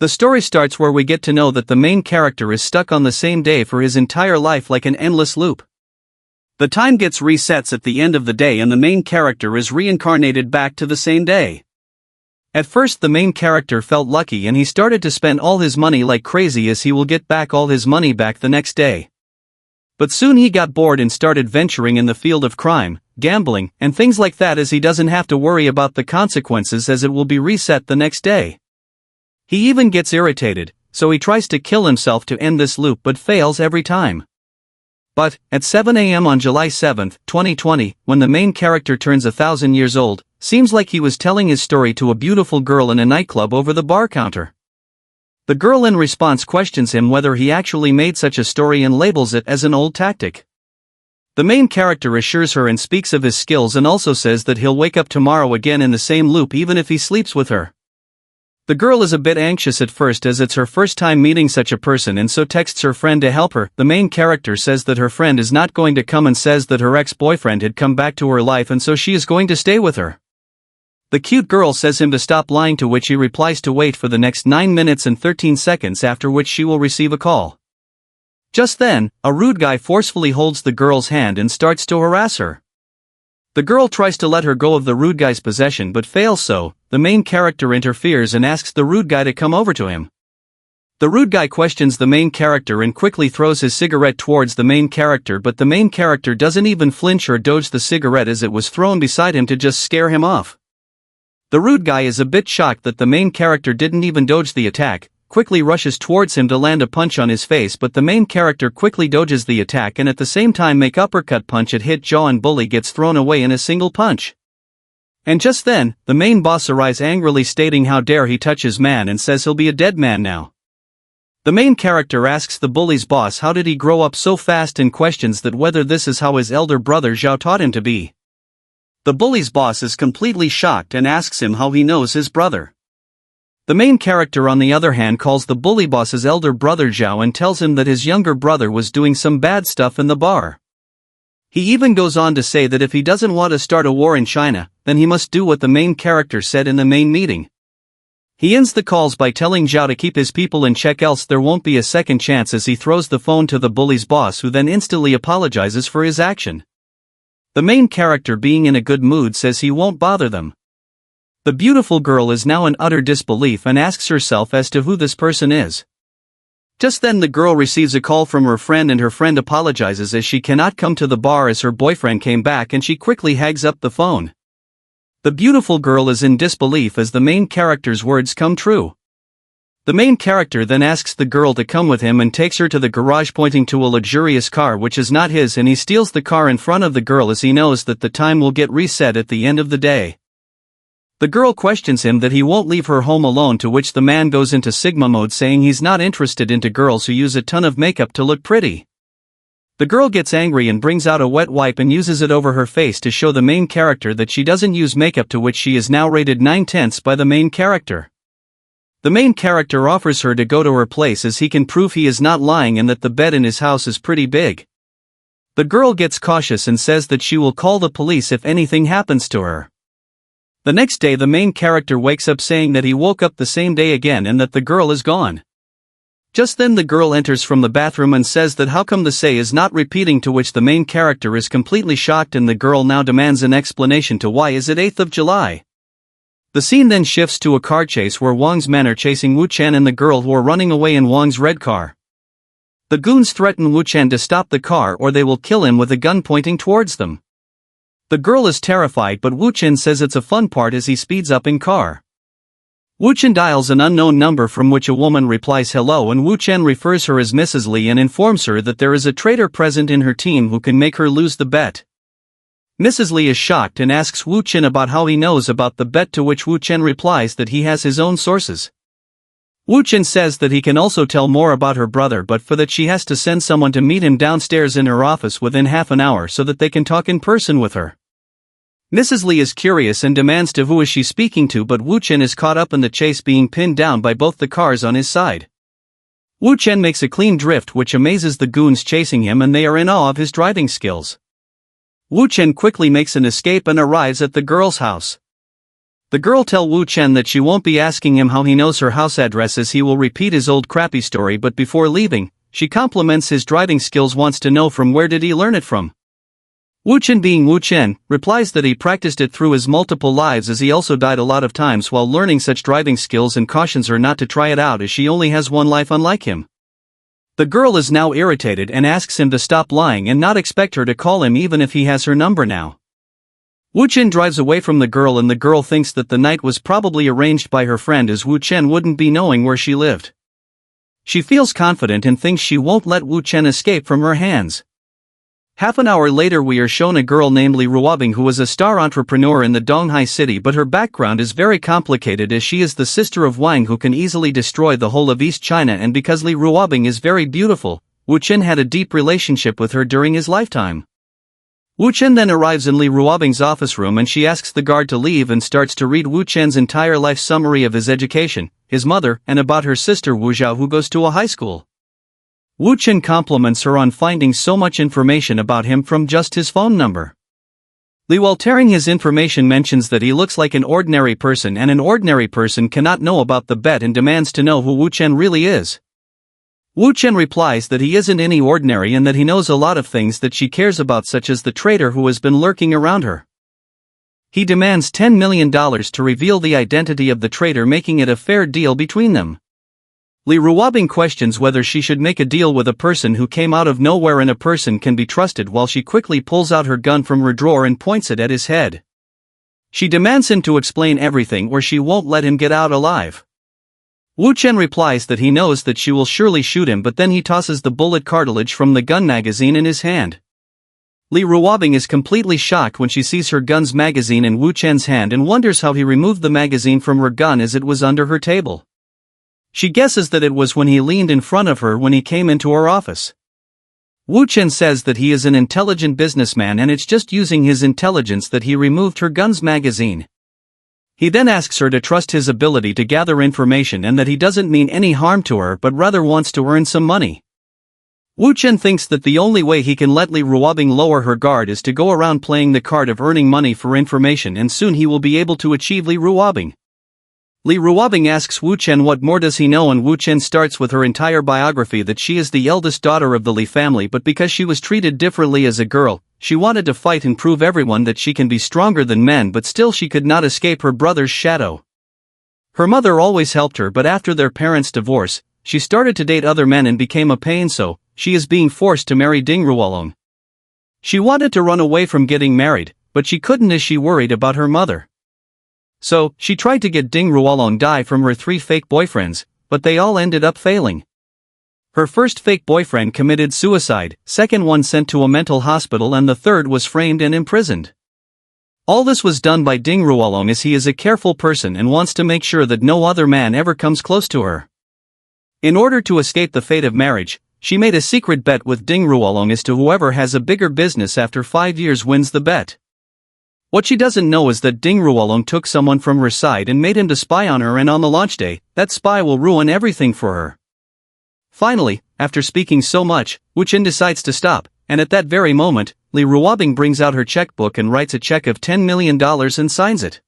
The story starts where we get to know that the main character is stuck on the same day for his entire life like an endless loop. The time gets resets at the end of the day and the main character is reincarnated back to the same day. At first the main character felt lucky and he started to spend all his money like crazy as he will get back all his money back the next day. But soon he got bored and started venturing in the field of crime, gambling, and things like that as he doesn't have to worry about the consequences as it will be reset the next day. He even gets irritated, so he tries to kill himself to end this loop but fails every time. But, at 7 a.m. on July 7, 2020, when the main character turns 1,000 years old, seems like he was telling his story to a beautiful girl in a nightclub over the bar counter. The girl in response questions him whether he actually made such a story and labels it as an old tactic. The main character assures her and speaks of his skills and also says that he'll wake up tomorrow again in the same loop even if he sleeps with her. The girl is a bit anxious at first as it's her first time meeting such a person and so texts her friend to help her. The main character says that her friend is not going to come and says that her ex-boyfriend had come back to her life and so she is going to stay with her. The cute girl says him to stop lying, to which he replies to wait for the next 9 minutes and 13 seconds, after which she will receive a call. Just then, a rude guy forcefully holds the girl's hand and starts to harass her. The girl tries to let her go of the rude guy's possession but fails, so the main character interferes and asks the rude guy to come over to him. The rude guy questions the main character and quickly throws his cigarette towards the main character, but the main character doesn't even flinch or dodge the cigarette as it was thrown beside him to just scare him off. The rude guy is a bit shocked that the main character didn't even dodge the attack, quickly rushes towards him to land a punch on his face, but the main character quickly dodges the attack and at the same time make uppercut punch at hit jaw and bully gets thrown away in a single punch. And just then, the main boss arrives angrily stating how dare he touch his man and says he'll be a dead man now. The main character asks the bully's boss how did he grow up so fast and questions that whether this is how his elder brother Zhao taught him to be. The bully's boss is completely shocked and asks him how he knows his brother. The main character on the other hand calls the bully boss his elder brother Zhao and tells him that his younger brother was doing some bad stuff in the bar. He even goes on to say that if he doesn't want to start a war in China, then he must do what the main character said in the main meeting. He ends the calls by telling Zhao to keep his people in check else there won't be a second chance as he throws the phone to the bully's boss, who then instantly apologizes for his action. The main character, being in a good mood, says he won't bother them. The beautiful girl is now in utter disbelief and asks herself as to who this person is. Just then the girl receives a call from her friend and her friend apologizes as she cannot come to the bar as her boyfriend came back, and she quickly hangs up the phone. The beautiful girl is in disbelief as the main character's words come true. The main character then asks the girl to come with him and takes her to the garage, pointing to a luxurious car which is not his, and he steals the car in front of the girl as he knows that the time will get reset at the end of the day. The girl questions him that he won't leave her home alone, to which the man goes into Sigma mode saying he's not interested into girls who use a ton of makeup to look pretty. The girl gets angry and brings out a wet wipe and uses it over her face to show the main character that she doesn't use makeup, to which she is now rated 9/10 by the main character. The main character offers her to go to her place as he can prove he is not lying and that the bed in his house is pretty big. The girl gets cautious and says that she will call the police if anything happens to her. The next day the main character wakes up saying that he woke up the same day again and that the girl is gone. Just then the girl enters from the bathroom and says that how come the say is not repeating, to which the main character is completely shocked and the girl now demands an explanation to why is it 8th of July. The scene then shifts to a car chase where Wang's men are chasing Wu Chen and the girl, who are running away in Wang's red car. The goons threaten Wu Chen to stop the car or they will kill him with a gun pointing towards them. The girl is terrified, but Wu Chen says it's a fun part as he speeds up in car. Wu Chen dials an unknown number from which a woman replies hello, and Wu Chen refers her as Mrs. Li and informs her that there is a traitor present in her team who can make her lose the bet. Mrs. Li is shocked and asks Wu Chen about how he knows about the bet, to which Wu Chen replies that he has his own sources. Wu Chen says that he can also tell more about her brother, but for that she has to send someone to meet him downstairs in her office within half an hour so that they can talk in person with her. Mrs. Li is curious and demands to who is she speaking to, but Wu Chen is caught up in the chase, being pinned down by both the cars on his side. Wu Chen makes a clean drift which amazes the goons chasing him, and they are in awe of his driving skills. Wu Chen quickly makes an escape and arrives at the girl's house. The girl tells Wu Chen that she won't be asking him how he knows her house address as he will repeat his old crappy story, but before leaving, she compliments his driving skills, wants to know from where did he learn it from. Wu Chen, being Wu Chen, replies that he practiced it through his multiple lives as he also died a lot of times while learning such driving skills, and cautions her not to try it out as she only has one life unlike him. The girl is now irritated and asks him to stop lying and not expect her to call him even if he has her number now. Wu Chen drives away from the girl, and the girl thinks that the night was probably arranged by her friend as Wu Chen wouldn't be knowing where she lived. She feels confident and thinks she won't let Wu Chen escape from her hands. Half an hour later we are shown a girl named Li Ruobing who is a star entrepreneur in the Donghai city, but her background is very complicated as she is the sister of Wang who can easily destroy the whole of East China, and because Li Ruobing is very beautiful, Wu Chen had a deep relationship with her during his lifetime. Wu Chen then arrives in Li Ruobing's office room and she asks the guard to leave and starts to read Wu Chen's entire life summary of his education, his mother, and about her sister Wu Zhao who goes to a high school. Wu Chen compliments her on finding so much information about him from just his phone number. Li, while tearing his information, mentions that he looks like an ordinary person and an ordinary person cannot know about the bet and demands to know who Wu Chen really is. Wu Chen replies that he isn't any ordinary and that he knows a lot of things that she cares about, such as the traitor who has been lurking around her. He demands $10 million to reveal the identity of the traitor, making it a fair deal between them. Li Ruobing questions whether she should make a deal with a person who came out of nowhere and a person can be trusted, while she quickly pulls out her gun from her drawer and points it at his head. She demands him to explain everything or she won't let him get out alive. Wu Chen replies that he knows that she will surely shoot him, but then he tosses the bullet cartridge from the gun magazine in his hand. Li Ruobing is completely shocked when she sees her gun's magazine in Wu Chen's hand and wonders how he removed the magazine from her gun as it was under her table. She guesses that it was when he leaned in front of her when he came into her office. Wu Chen says that he is an intelligent businessman and it's just using his intelligence that he removed her gun's magazine. He then asks her to trust his ability to gather information and that he doesn't mean any harm to her but rather wants to earn some money. Wu Chen thinks that the only way he can let Li Ruobing lower her guard is to go around playing the card of earning money for information, and soon he will be able to achieve Li Ruobing. Li Ruobing asks Wu Chen what more does he know, and Wu Chen starts with her entire biography, that she is the eldest daughter of the Li family, but because she was treated differently as a girl, she wanted to fight and prove everyone that she can be stronger than men, but still she could not escape her brother's shadow. Her mother always helped her, but after their parents' divorce, she started to date other men and became a pain, so she is being forced to marry Ding Ruolong. She wanted to run away from getting married, but she couldn't as she worried about her mother. So, she tried to get Ding Ruolong die from her 3 fake boyfriends, but they all ended up failing. Her first fake boyfriend committed suicide, second one sent to a mental hospital, and the third was framed and imprisoned. All this was done by Ding Ruolong as he is a careful person and wants to make sure that no other man ever comes close to her. In order to escape the fate of marriage, she made a secret bet with Ding Ruolong as to whoever has a bigger business after 5 years wins the bet. What she doesn't know is that Ding Ruolong took someone from her side and made him to spy on her, and on the launch day, that spy will ruin everything for her. Finally, after speaking so much, Wu Chen decides to stop, and at that very moment, Li Ruobing brings out her checkbook and writes a check of $10 million and signs it.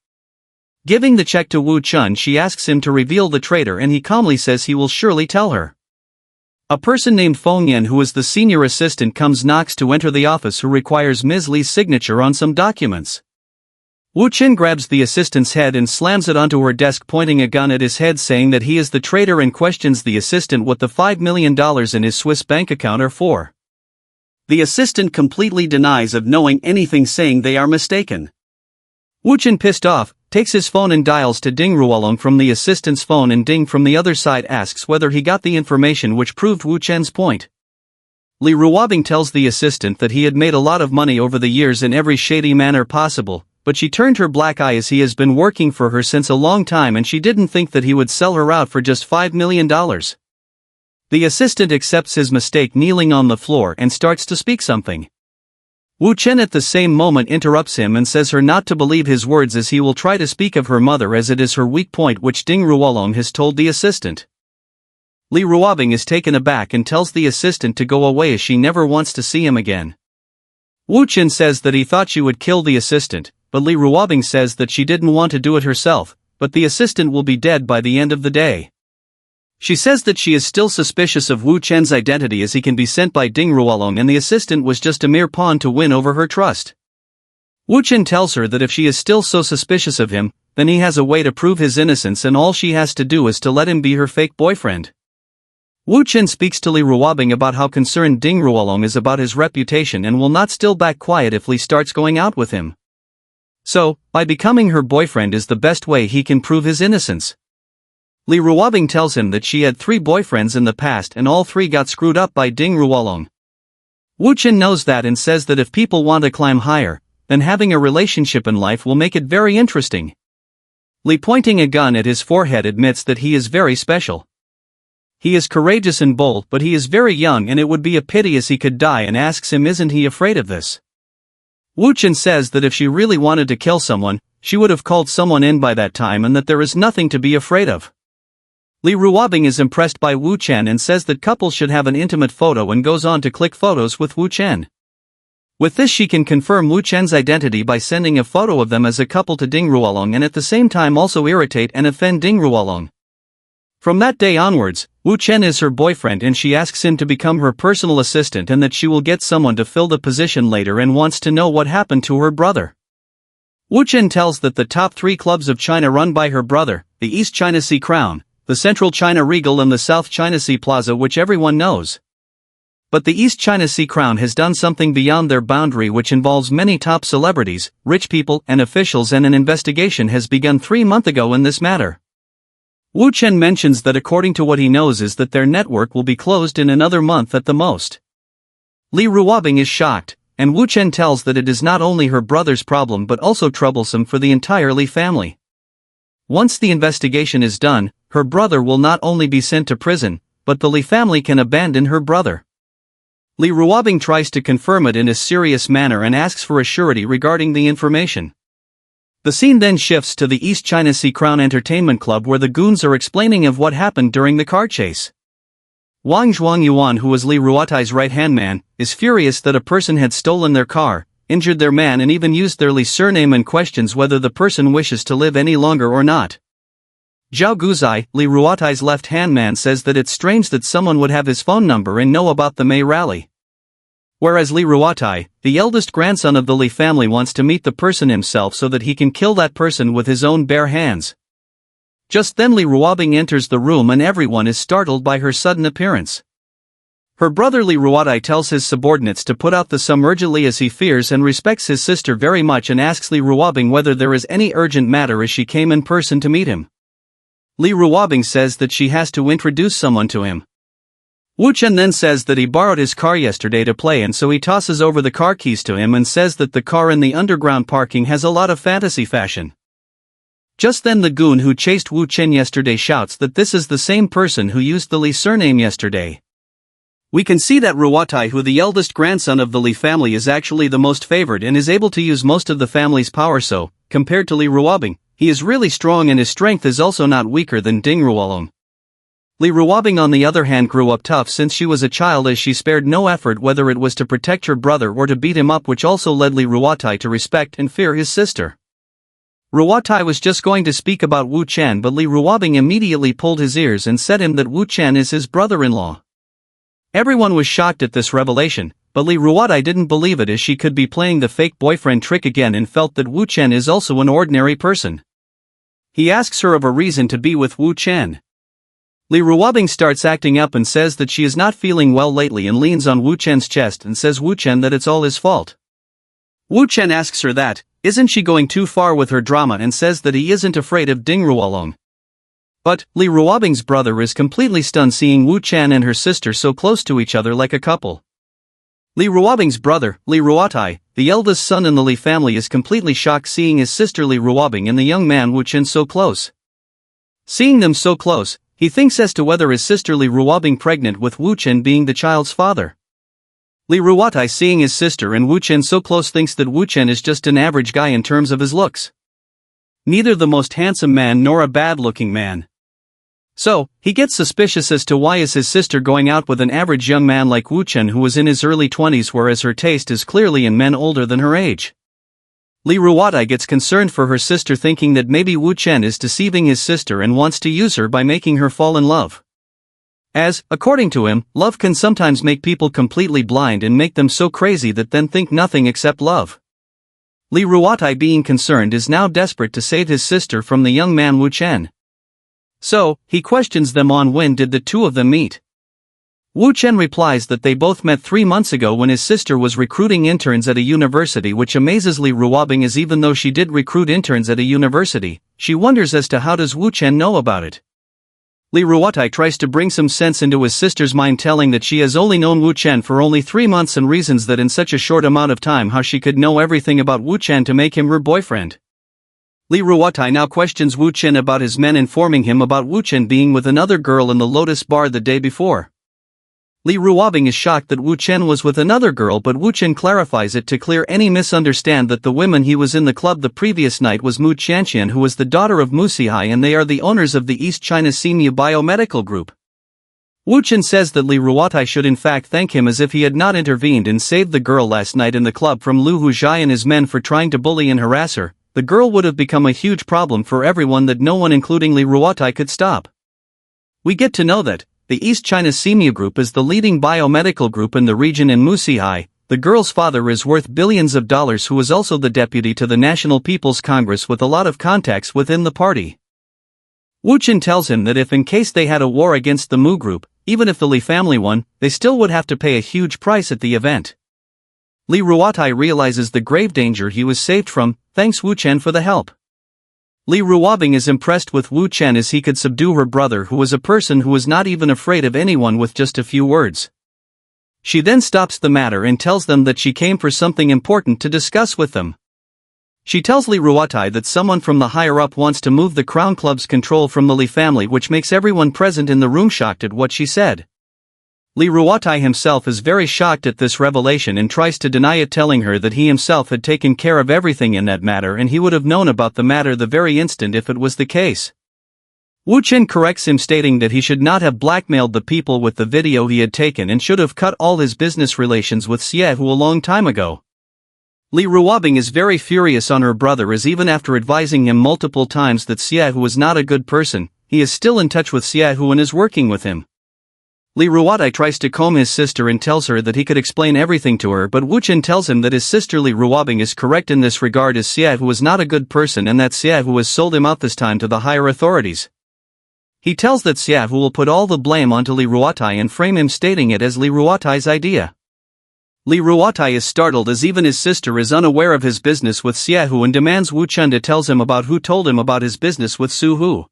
Giving the check to Wu Chen, she asks him to reveal the traitor, and he calmly says he will surely tell her. A person named Feng Yan, who is the senior assistant, knocks to enter the office, who requires Ms. Li's signature on some documents. Wu Chen grabs the assistant's head and slams it onto her desk, pointing a gun at his head, saying that he is the traitor, and questions the assistant what the $5 million in his Swiss bank account are for. The assistant completely denies of knowing anything, saying they are mistaken. Wu Chen, pissed off, takes his phone and dials to Ding Ruolong from the assistant's phone, and Ding from the other side asks whether he got the information which proved Wu Chen's point. Li Ruobing tells the assistant that he had made a lot of money over the years in every shady manner possible, but she turned her black eye as he has been working for her since a long time and she didn't think that he would sell her out for just $5 million. The assistant accepts his mistake, kneeling on the floor, and starts to speak something. Wu Chen at the same moment interrupts him and says her not to believe his words as he will try to speak of her mother as it is her weak point, which Ding Ruolong has told the assistant. Li Ruobing is taken aback and tells the assistant to go away as she never wants to see him again. Wu Chen says that he thought she would kill the assistant, but Li Ruobing says that she didn't want to do it herself, but the assistant will be dead by the end of the day. She says that she is still suspicious of Wu Chen's identity as he can be sent by Ding Ruolong and the assistant was just a mere pawn to win over her trust. Wu Chen tells her that if she is still so suspicious of him, then he has a way to prove his innocence and all she has to do is to let him be her fake boyfriend. Wu Chen speaks to Li Ruobing about how concerned Ding Ruolong is about his reputation and will not still back quiet if Li starts going out with him. So, by becoming her boyfriend is the best way he can prove his innocence. Li Ruobing tells him that she had 3 boyfriends in the past and all 3 got screwed up by Ding Ruolong. Wu Chen knows that and says that if people want to climb higher, then having a relationship in life will make it very interesting. Li, pointing a gun at his forehead, admits that he is very special. He is courageous and bold, but he is very young and it would be a pity as he could die, and asks him isn't he afraid of this. Wu Chen says that if she really wanted to kill someone, she would have called someone in by that time and that there is nothing to be afraid of. Li Ruobing is impressed by Wu Chen and says that couples should have an intimate photo and goes on to click photos with Wu Chen. With this she can confirm Wu Chen's identity by sending a photo of them as a couple to Ding Ruolong and at the same time also irritate and offend Ding Ruolong. From that day onwards, Wu Chen is her boyfriend and she asks him to become her personal assistant and that she will get someone to fill the position later and wants to know what happened to her brother. Wu Chen tells that the top 3 clubs of China run by her brother, the East China Sea Crown, the Central China Regal and the South China Sea Plaza, which everyone knows. But the East China Sea Crown has done something beyond their boundary which involves many top celebrities, rich people and officials, and an investigation has begun 3 months ago in this matter. Wu Chen mentions that according to what he knows is that their network will be closed in another month at the most. Li Ruobing is shocked, and Wu Chen tells that it is not only her brother's problem but also troublesome for the entire Li family. Once the investigation is done, her brother will not only be sent to prison, but the Li family can abandon her brother. Li Ruobing tries to confirm it in a serious manner and asks for a surety regarding the information. The scene then shifts to the East China Sea Crown Entertainment Club where the goons are explaining of what happened during the car chase. Wang Zhuangyuan, who was Li Ruotai's right-hand man, is furious that a person had stolen their car, injured their man and even used their Li surname and questions whether the person wishes to live any longer or not. Zhao Guzai, Li Ruotai's left-hand man, says that it's strange that someone would have his phone number and know about the May rally. Whereas Li Ruotai, the eldest grandson of the Li family, wants to meet the person himself so that he can kill that person with his own bare hands. Just then Li Ruobing enters the room and everyone is startled by her sudden appearance. Her brother Li Ruotai tells his subordinates to put out the sum urgently as he fears and respects his sister very much and asks Li Ruobing whether there is any urgent matter as she came in person to meet him. Li Ruobing says that she has to introduce someone to him. Wu Chen then says that he borrowed his car yesterday to play and so he tosses over the car keys to him and says that the car in the underground parking has a lot of fantasy fashion. Just then the goon who chased Wu Chen yesterday shouts that this is the same person who used the Li surname yesterday. We can see that Ruotai, who the eldest grandson of the Li family, is actually the most favored and is able to use most of the family's power, so, compared to Li Ruobing, he is really strong and his strength is also not weaker than Ding Ruolong. Li Ruobing on the other hand grew up tough since she was a child as she spared no effort whether it was to protect her brother or to beat him up, which also led Li Ruotai to respect and fear his sister. Ruotai was just going to speak about Wu Chen but Li Ruobing immediately pulled his ears and said him that Wu Chen is his brother-in-law. Everyone was shocked at this revelation, but Li Ruotai didn't believe it as she could be playing the fake boyfriend trick again and felt that Wu Chen is also an ordinary person. He asks her of a reason to be with Wu Chen. Li Ruobing starts acting up and says that she is not feeling well lately and leans on Wu Chen's chest and says Wu Chen that it's all his fault. Wu Chen asks her that, isn't she going too far with her drama, and says that he isn't afraid of Ding Ruolong. But, Li Ruobing's brother is completely stunned seeing Wu Chen and her sister so close to each other like a couple. Li Ruobing's brother, Li Ruotai, the eldest son in the Li family, is completely shocked seeing his sister Li Ruobing and the young man Wu Chen so close. Seeing them so close, he thinks as to whether his sister Li Ruobing pregnant with Wu Chen being the child's father. Li Ruotai, seeing his sister and Wu Chen so close, thinks that Wu Chen is just an average guy in terms of his looks. Neither the most handsome man nor a bad-looking man. So, he gets suspicious as to why is his sister going out with an average young man like Wu Chen who was in his early 20s, whereas her taste is clearly in men older than her age. Li Ruotai gets concerned for her sister, thinking that maybe Wu Chen is deceiving his sister and wants to use her by making her fall in love. As, according to him, love can sometimes make people completely blind and make them so crazy that then think nothing except love. Li Ruotai, being concerned, is now desperate to save his sister from the young man Wu Chen. So, he questions them on when did the two of them meet. Wu Chen replies that they both met 3 months ago when his sister was recruiting interns at a university, which amazes Li Ruotai, as even though she did recruit interns at a university, she wonders as to how does Wu Chen know about it. Li Ruotai tries to bring some sense into his sister's mind, telling that she has only known Wu Chen for only 3 months and reasons that in such a short amount of time how she could know everything about Wu Chen to make him her boyfriend. Li Ruotai now questions Wu Chen about his men informing him about Wu Chen being with another girl in the Lotus Bar the day before. Li Ruotai is shocked that Wu Chen was with another girl, but Wu Chen clarifies it to clear any misunderstand that the woman he was in the club the previous night was Mu Chanqian, who was the daughter of Mu Sihai, and they are the owners of the East China Senior Biomedical Group. Wu Chen says that Li Ruotai should in fact thank him, as if he had not intervened and saved the girl last night in the club from Lu Huzhai and his men for trying to bully and harass her. The girl would have become a huge problem for everyone that no one including Li Ruotai could stop. We get to know that the East China Senior Group is the leading biomedical group in the region, and Mu Sihai, the girl's father, is worth billions of dollars, who is also the deputy to the National People's Congress with a lot of contacts within the party. Wu Chen tells him that if in case they had a war against the Mu group, even if the Li family won, they still would have to pay a huge price at the event. Li Ruotai realizes the grave danger he was saved from, thanks Wu Chen for the help. Li Ruotai is impressed with Wu Chen as he could subdue her brother, who was a person who was not even afraid of anyone with just a few words. She then stops the matter and tells them that she came for something important to discuss with them. She tells Li Ruotai that someone from the higher up wants to move the Crown Club's control from the Li family, which makes everyone present in the room shocked at what she said. Li Ruotai himself is very shocked at this revelation and tries to deny it, telling her that he himself had taken care of everything in that matter and he would have known about the matter the very instant if it was the case. Wu Chen corrects him, stating that he should not have blackmailed the people with the video he had taken and should have cut all his business relations with Xie Hu a long time ago. Li Ruotai is very furious on her brother, as even after advising him multiple times that Xie Hu was not a good person, he is still in touch with Xie Hu and is working with him. Li Ruotai tries to calm his sister and tells her that he could explain everything to her, but Wu Chen tells him that his sister Li Ruotai is correct in this regard, as Xie Hu was not a good person and that Xie Hu has sold him out this time to the higher authorities. He tells that Xie Hu will put all the blame onto Li Ruotai and frame him, stating it as Li Ruotai's idea. Li Ruotai is startled, as even his sister is unaware of his business with Xie Hu and demands Wu Chen to tell him about who told him about his business with Su Hu.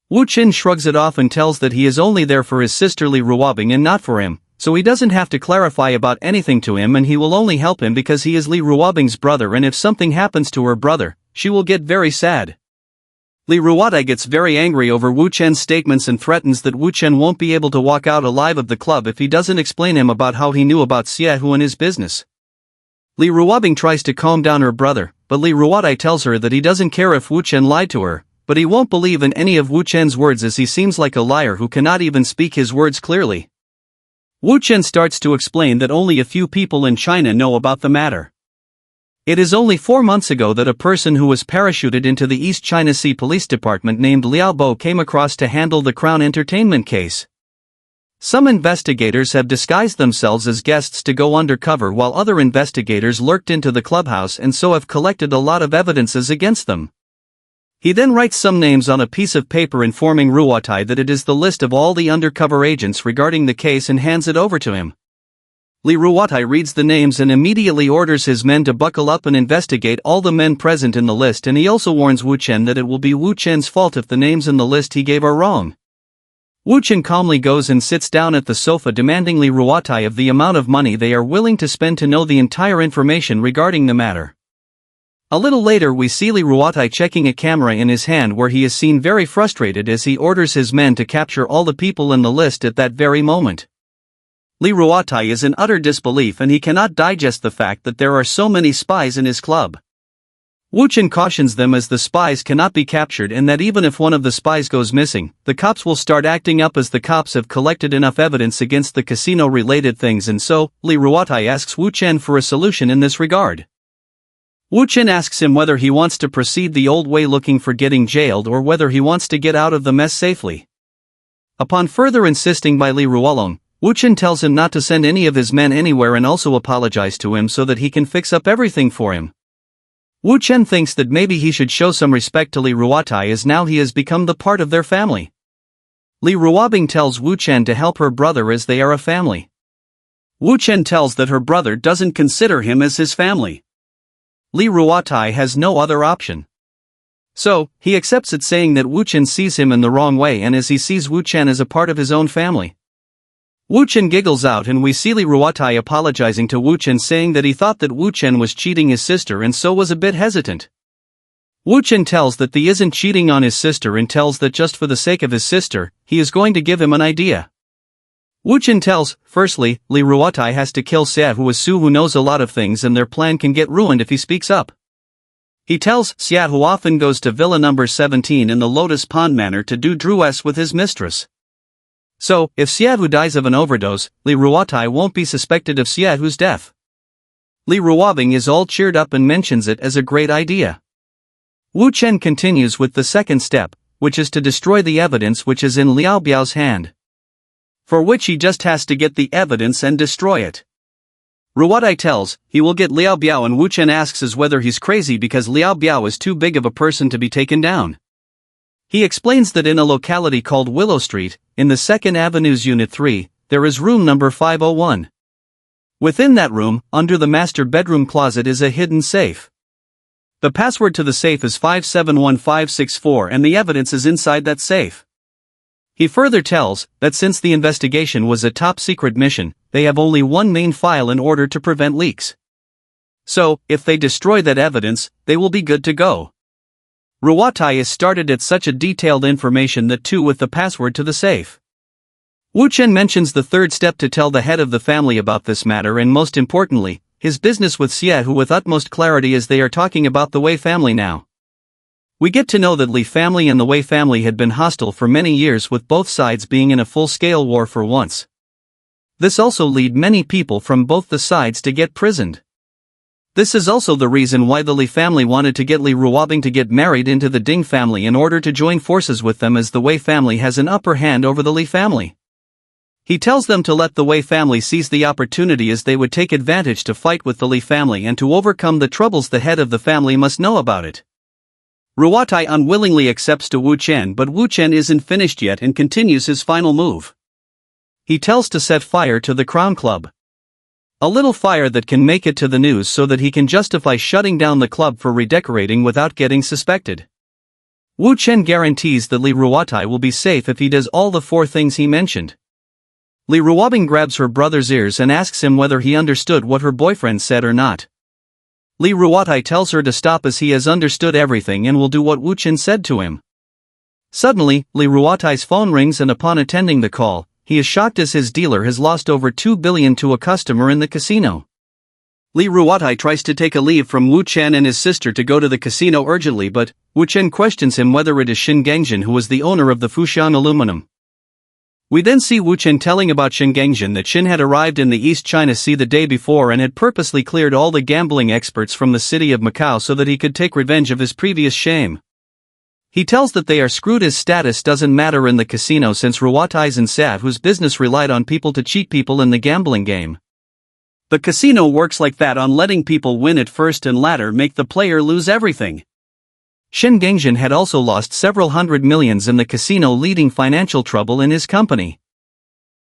Wu Chen shrugs it off and tells that he is only there for his sister Li Ruotai and not for him, so he doesn't have to clarify about anything to him, and he will only help him because he is Li Ruotai's brother, and if something happens to her brother, she will get very sad. Li Ruotai gets very angry over Wu Chen's statements and threatens that Wu Chen won't be able to walk out alive of the club if he doesn't explain him about how he knew about Xie Hu and his business. Li Ruotai tries to calm down her brother, but Li Ruotai tells her that he doesn't care if Wu Chen lied to her, but he won't believe in any of Wu Chen's words, as he seems like a liar who cannot even speak his words clearly. Wu Chen starts to explain that only a few people in China know about the matter. It is only 4 months ago that a person who was parachuted into the East China Sea Police Department named Liao Bo came across to handle the Crown Entertainment case. Some investigators have disguised themselves as guests to go undercover, while other investigators lurked into the clubhouse and so have collected a lot of evidences against them. He then writes some names on a piece of paper, informing Ruotai that it is the list of all the undercover agents regarding the case, and hands it over to him. Li Ruotai reads the names and immediately orders his men to buckle up and investigate all the men present in the list, and he also warns Wu Chen that it will be Wu Chen's fault if the names in the list he gave are wrong. Wu Chen calmly goes and sits down at the sofa, demanding Li Ruotai of the amount of money they are willing to spend to know the entire information regarding the matter. A little later we see Li Ruotai checking a camera in his hand, where he is seen very frustrated as he orders his men to capture all the people in the list at that very moment. Li Ruotai is in utter disbelief, and he cannot digest the fact that there are so many spies in his club. Wu Chen cautions them as the spies cannot be captured, and that even if one of the spies goes missing, the cops will start acting up, as the cops have collected enough evidence against the casino-related things, and so, Li Ruotai asks Wu Chen for a solution in this regard. Wu Chen asks him whether he wants to proceed the old way looking for getting jailed or whether he wants to get out of the mess safely. Upon further insisting by Li Ruolong, Wu Chen tells him not to send any of his men anywhere and also apologize to him so that he can fix up everything for him. Wu Chen thinks that maybe he should show some respect to Li Ruotai as now he has become the part of their family. Li Ruobing tells Wu Chen to help her brother as they are a family. Wu Chen tells that her brother doesn't consider him as his family. Li Ruotai has no other option. So, he accepts it, saying that Wu Chen sees him in the wrong way and as he sees Wu Chen as a part of his own family. Wu Chen giggles out and we see Li Ruotai apologizing to Wu Chen, saying that he thought that Wu Chen was cheating his sister and so was a bit hesitant. Wu Chen tells that he isn't cheating on his sister and tells that just for the sake of his sister, he is going to give him an idea. Wu Chen tells, firstly, Li Ruotai has to kill Xia, who is Su, who knows a lot of things and their plan can get ruined if he speaks up. He tells Xia, who often goes to Villa number 17 in the Lotus Pond Manor to do druess with his mistress. So, if Xiaohu dies of an overdose, Li Ruotai won't be suspected of Xiaohu's death. Li Ruobing is all cheered up and mentions it as a great idea. Wu Chen continues with the second step, which is to destroy the evidence which is in Liao Biao's hand. For which he just has to get the evidence and destroy it. Ruotai tells he will get Liao Biao, and Wu Chen asks as whether he's crazy because Liao Biao is too big of a person to be taken down. He explains that in a locality called Willow Street, in the 2nd Avenue's Unit 3, there is room number 501. Within that room, under the master bedroom closet is a hidden safe. The password to the safe is 571564 and the evidence is inside that safe. He further tells that since the investigation was a top-secret mission, they have only one main file in order to prevent leaks. So, if they destroy that evidence, they will be good to go. Ruotai is started at such a detailed information that too with the password to the safe. Wu Chen mentions the third step to tell the head of the family about this matter and most importantly, his business with Xiaohu with utmost clarity as they are talking about the Wei family now. We get to know that Li family and the Wei family had been hostile for many years, with both sides being in a full-scale war for once. This also led many people from both the sides to get prisoned. This is also the reason why the Li family wanted to get Li Ruobing to get married into the Ding family in order to join forces with them, as the Wei family has an upper hand over the Li family. He tells them to let the Wei family seize the opportunity as they would take advantage to fight with the Li family and to overcome the troubles the head of the family must know about it. Ruotai unwillingly accepts to Wu Chen, but Wu Chen isn't finished yet and continues his final move. He tells to set fire to the Crown Club. A little fire that can make it to the news so that he can justify shutting down the club for redecorating without getting suspected. Wu Chen guarantees that Li Ruotai will be safe if he does all the 4 things he mentioned. Li Ruobing grabs her brother's ears and asks him whether he understood what her boyfriend said or not. Li Ruotai tells her to stop as he has understood everything and will do what Wu Chen said to him. Suddenly, Li Ruotai's phone rings and upon attending the call, he is shocked as his dealer has lost over 2 billion to a customer in the casino. Li Ruotai tries to take a leave from Wu Chen and his sister to go to the casino urgently, but Wu Chen questions him whether it is Shin Gangjin who was the owner of the Fushan Aluminum. We then see Wu Chen telling about Shin Gangjin that Shin had arrived in the East China Sea the day before and had purposely cleared all the gambling experts from the city of Macau so that he could take revenge of his previous shame. He tells that they are screwed. His status doesn't matter in the casino since Ruotai's and Sav, whose business relied on people to cheat people in the gambling game. The casino works like that, on letting people win at first and latter make the player lose everything. Shin Gangjin had also lost several hundred millions in the casino, leading financial trouble in his company.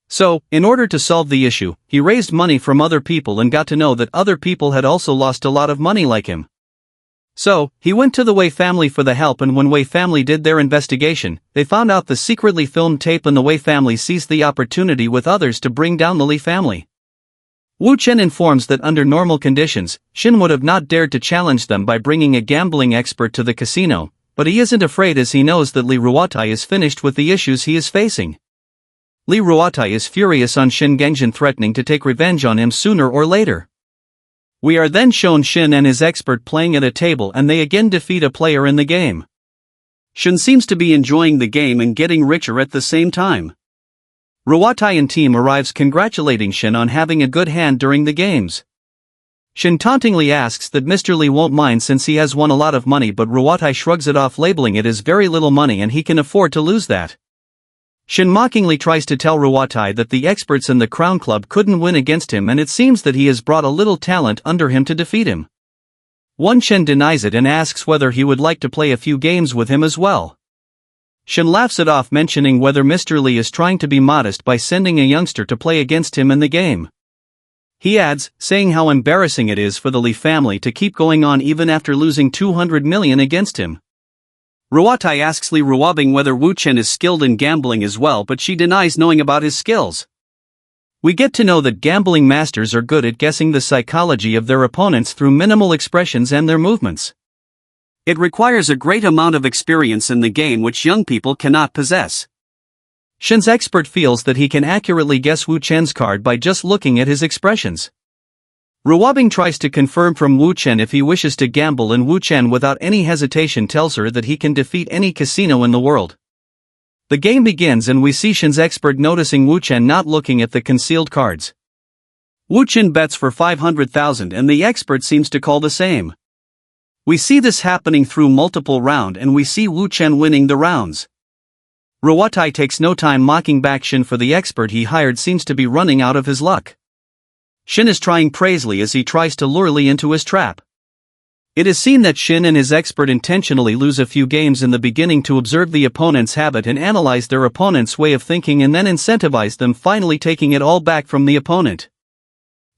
So, in order to solve the issue, he raised money from other people and got to know that other people had also lost a lot of money like him. So, he went to the Wei family for the help, and when Wei family did their investigation, they found out the secretly filmed tape, and the Wei family seized the opportunity with others to bring down the Li family. Wu Chen informs that under normal conditions, Shin would have not dared to challenge them by bringing a gambling expert to the casino, but he isn't afraid as he knows that Li Ruotai is finished with the issues he is facing. Li Ruotai is furious on Shin Gangjin, threatening to take revenge on him sooner or later. We are then shown Shin and his expert playing at a table, and they again defeat a player in the game. Shin seems to be enjoying the game and getting richer at the same time. Ruotai and team arrives congratulating Shin on having a good hand during the games. Chen tauntingly asks that Mr. Li won't mind since he has won a lot of money, but Ruwatai shrugs it off, labeling it as very little money and he can afford to lose that. Chen mockingly tries to tell Ruwatai that the experts in the Crown Club couldn't win against him, and it seems that he has brought a little talent under him to defeat him. Chen denies it and asks whether he would like to play a few games with him as well. Chen laughs it off, mentioning whether Mr. Li is trying to be modest by sending a youngster to play against him in the game. He adds, saying how embarrassing it is for the Li family to keep going on even after losing 200 million against him. Ruwatai asks Li Ruwabing whether Wu Chen is skilled in gambling as well, but she denies knowing about his skills. We get to know that gambling masters are good at guessing the psychology of their opponents through minimal expressions and their movements. It requires a great amount of experience in the game which young people cannot possess. Shen's expert feels that he can accurately guess Wu Chen's card by just looking at his expressions. Ruwabing tries to confirm from Wu Chen if he wishes to gamble, and Wu Chen without any hesitation tells her that he can defeat any casino in the world. The game begins and we see Shen's expert noticing Wu Chen not looking at the concealed cards. Wu Chen bets for 500,000 and the expert seems to call the same. We see this happening through multiple rounds and we see Wu Chen winning the rounds. Ruwatai takes no time mocking back Shen, for the expert he hired seems to be running out of his luck. Shen is trying praise Li as he tries to lure Li into his trap. It is seen that Shen and his expert intentionally lose a few games in the beginning to observe the opponent's habit and analyze their opponent's way of thinking and then incentivize them, finally taking it all back from the opponent.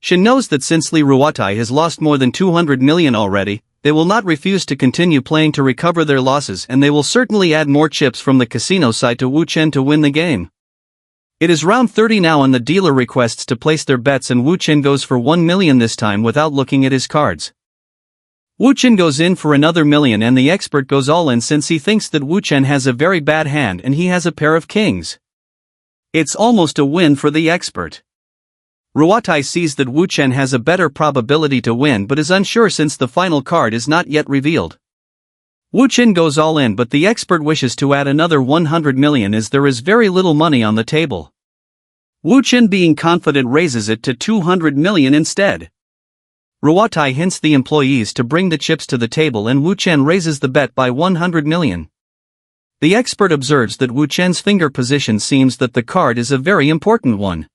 Shen knows that since Li Ruwatai has lost more than 200 million already, they will not refuse to continue playing to recover their losses, and they will certainly add more chips from the casino side to Wu Chen to win the game. It is round 30 now and the dealer requests to place their bets, and Wu Chen goes for 1 million this time without looking at his cards. Wu Chen goes in for another million and the expert goes all in since he thinks that Wu Chen has a very bad hand and he has a pair of kings. It's almost a win for the expert. Ruwatai sees that Wu Chen has a better probability to win but is unsure since the final card is not yet revealed. Wu Chen goes all in, but the expert wishes to add another 100 million as there is very little money on the table. Wu Chen, being confident, raises it to 200 million instead. Ruwatai hints the employees to bring the chips to the table and Wu Chen raises the bet by 100 million. The expert observes that Wu Chen's finger position seems that the card is a very important one.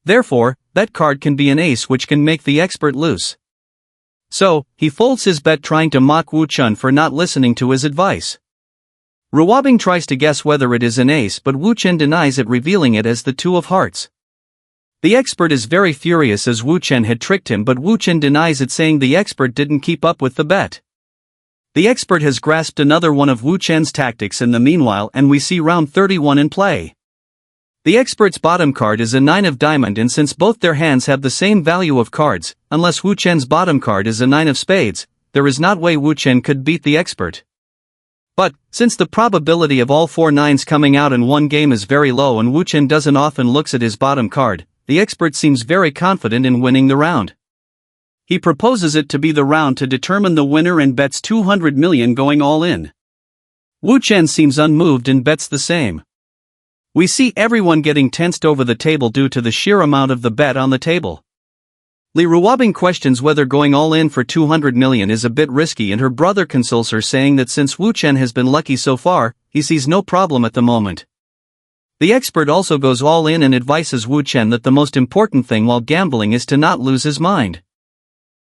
Therefore, that card can be an ace which can make the expert lose. So, he folds his bet, trying to mock Wu Chen for not listening to his advice. Ruwabing tries to guess whether it is an ace, but Wu Chen denies it, revealing it as the two of hearts. The expert is very furious as Wu Chen had tricked him, but Wu Chen denies it, saying the expert didn't keep up with the bet. The expert has grasped another one of Wu Chen's tactics in the meanwhile, and we see round 31 in play. The expert's bottom card is a 9 of diamond, and since both their hands have the same value of cards, unless Wu Chen's bottom card is a 9 of spades, there is not way Wu Chen could beat the expert. But, since the probability of all 4 nines coming out in one game is very low and Wu Chen doesn't often looks at his bottom card, the expert seems very confident in winning the round. He proposes it to be the round to determine the winner and bets 200 million, going all in. Wu Chen seems unmoved and bets the same. We see everyone getting tensed over the table due to the sheer amount of the bet on the table. Li Ruwabing questions whether going all in for 200 million is a bit risky, and her brother consoles her, saying that since Wu Chen has been lucky so far, he sees no problem at the moment. The expert also goes all in and advises Wu Chen that the most important thing while gambling is to not lose his mind.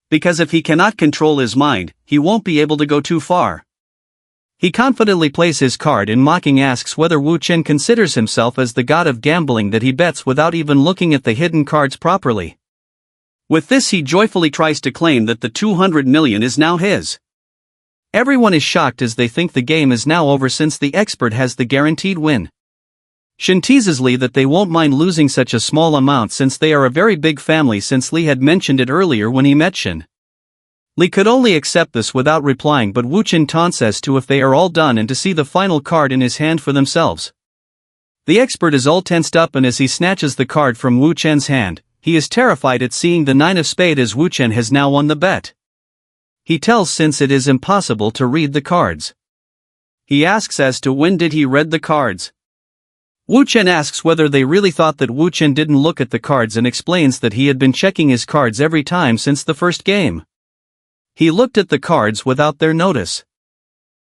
Because if he cannot control his mind, he won't be able to go too far. He confidently plays his card and mocking asks whether Wu Chen considers himself as the god of gambling, that he bets without even looking at the hidden cards properly. With this, he joyfully tries to claim that the 200 million is now his. Everyone is shocked as they think the game is now over since the expert has the guaranteed win. Chen teases Li that they won't mind losing such a small amount since they are a very big family, since Li had mentioned it earlier when he met Chen. Li could only accept this without replying, but Wu Chen taunts as to if they are all done and to see the final card in his hand for themselves. The expert is all tensed up, and as he snatches the card from Wu Chen's hand, he is terrified at seeing the 9 of spade as Wu Chen has now won the bet. He tells since it is impossible to read the cards. He asks as to when did he read the cards. Wu Chen asks whether they really thought that Wu Chen didn't look at the cards and explains that he had been checking his cards every time since the first game. He looked at the cards without their notice.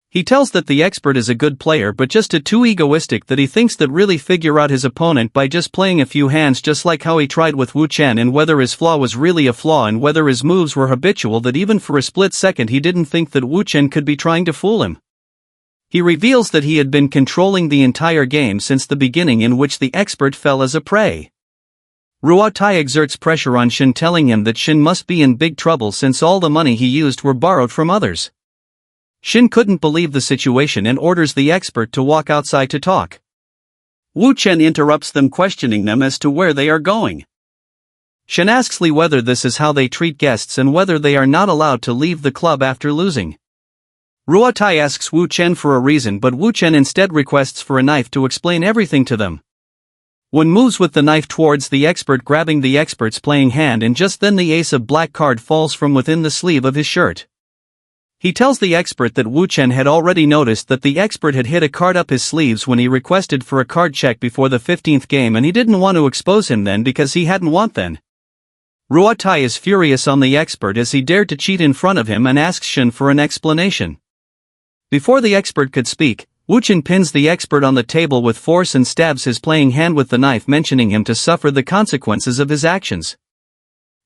He tells that the expert is a good player but just too egoistic that he thinks that really figure out his opponent by just playing a few hands, just like how he tried with Wu Chen, and whether his flaw was really a flaw and whether his moves were habitual, that even for a split second he didn't think that Wu Chen could be trying to fool him. He reveals that he had been controlling the entire game since the beginning, in which the expert fell as a prey. Ruo Tai exerts pressure on Chen, telling him that Chen must be in big trouble since all the money he used were borrowed from others. Chen couldn't believe the situation and orders the expert to walk outside to talk. Wu Chen interrupts them, questioning them as to where they are going. Chen asks Li whether this is how they treat guests and whether they are not allowed to leave the club after losing. Ruo Tai asks Wu Chen for a reason, but Wu Chen instead requests for a knife to explain everything to them. Wen moves with the knife towards the expert, grabbing the expert's playing hand, and just then the ace of black card falls from within the sleeve of his shirt. He tells the expert that Wu Chen had already noticed that the expert had hid a card up his sleeves when he requested for a card check before the 15th game, and he didn't want to expose him then because he hadn't won then. Ruo Tai is furious on the expert as he dared to cheat in front of him and asks Chen for an explanation. Before the expert could speak, Wu Chen pins the expert on the table with force and stabs his playing hand with the knife, mentioning him to suffer the consequences of his actions.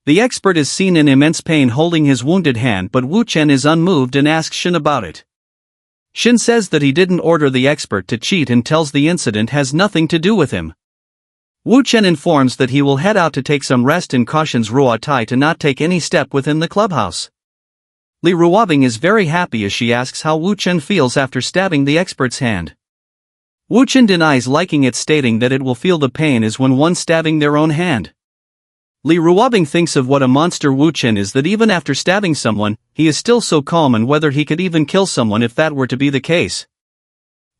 The expert is seen in immense pain holding his wounded hand, but Wu Chen is unmoved and asks Chen about it. Chen says that he didn't order the expert to cheat and tells the incident has nothing to do with him. Wu Chen informs that he will head out to take some rest and cautions Ruo Tai to not take any step within the clubhouse. Li Ruobing is very happy as she asks how Wu Chen feels after stabbing the expert's hand. Wu Chen denies liking it, stating that it will feel the pain as when one stabbing their own hand. Li Ruobing thinks of what a monster Wu Chen is, that even after stabbing someone, he is still so calm, and whether he could even kill someone if that were to be the case.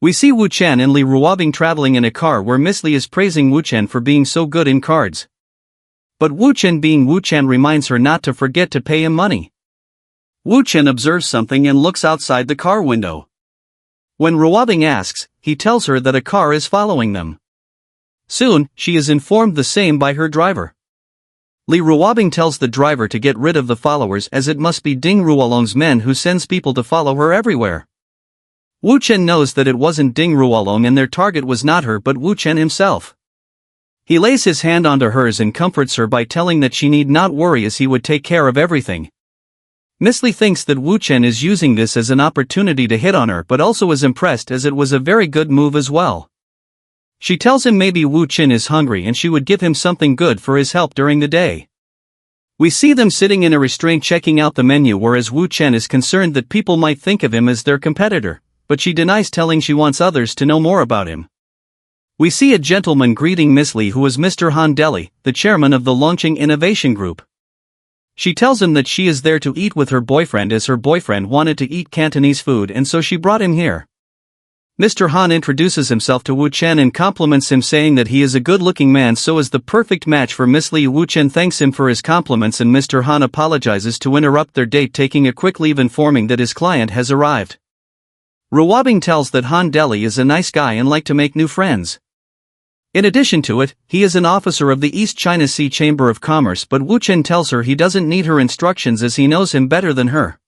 We see Wu Chen and Li Ruobing traveling in a car where Miss Li is praising Wu Chen for being so good in cards. But Wu Chen, being Wu Chen, reminds her not to forget to pay him money. Wu Chen observes something and looks outside the car window. When Ruobing asks, he tells her that a car is following them. Soon, she is informed the same by her driver. Li Ruobing tells the driver to get rid of the followers, as it must be Ding Ruolong's men who sends people to follow her everywhere. Wu Chen knows that it wasn't Ding Ruolong and their target was not her but Wu Chen himself. He lays his hand onto hers and comforts her by telling that she need not worry as he would take care of everything. Miss Li thinks that Wu Chen is using this as an opportunity to hit on her, but also is impressed as it was a very good move as well. She tells him maybe Wu Chen is hungry and she would give him something good for his help during the day. We see them sitting in a restraint checking out the menu, whereas Wu Chen is concerned that people might think of him as their competitor, but she denies, telling she wants others to know more about him. We see a gentleman greeting Miss Li, who is Mr. Han Deli, the chairman of the Launching Innovation Group. She tells him that she is there to eat with her boyfriend, as her boyfriend wanted to eat Cantonese food and so she brought him here. Mr. Han introduces himself to Wu Chen and compliments him, saying that he is a good-looking man, so is the perfect match for Miss Li. Wu Chen thanks him for his compliments and Mr. Han apologizes to interrupt their date, taking a quick leave, informing that his client has arrived. Ruobing tells that Han Deli is a nice guy and like to make new friends. In addition to it, he is an officer of the East China Sea Chamber of Commerce, but Wu Chen tells her he doesn't need her instructions as he knows him better than her.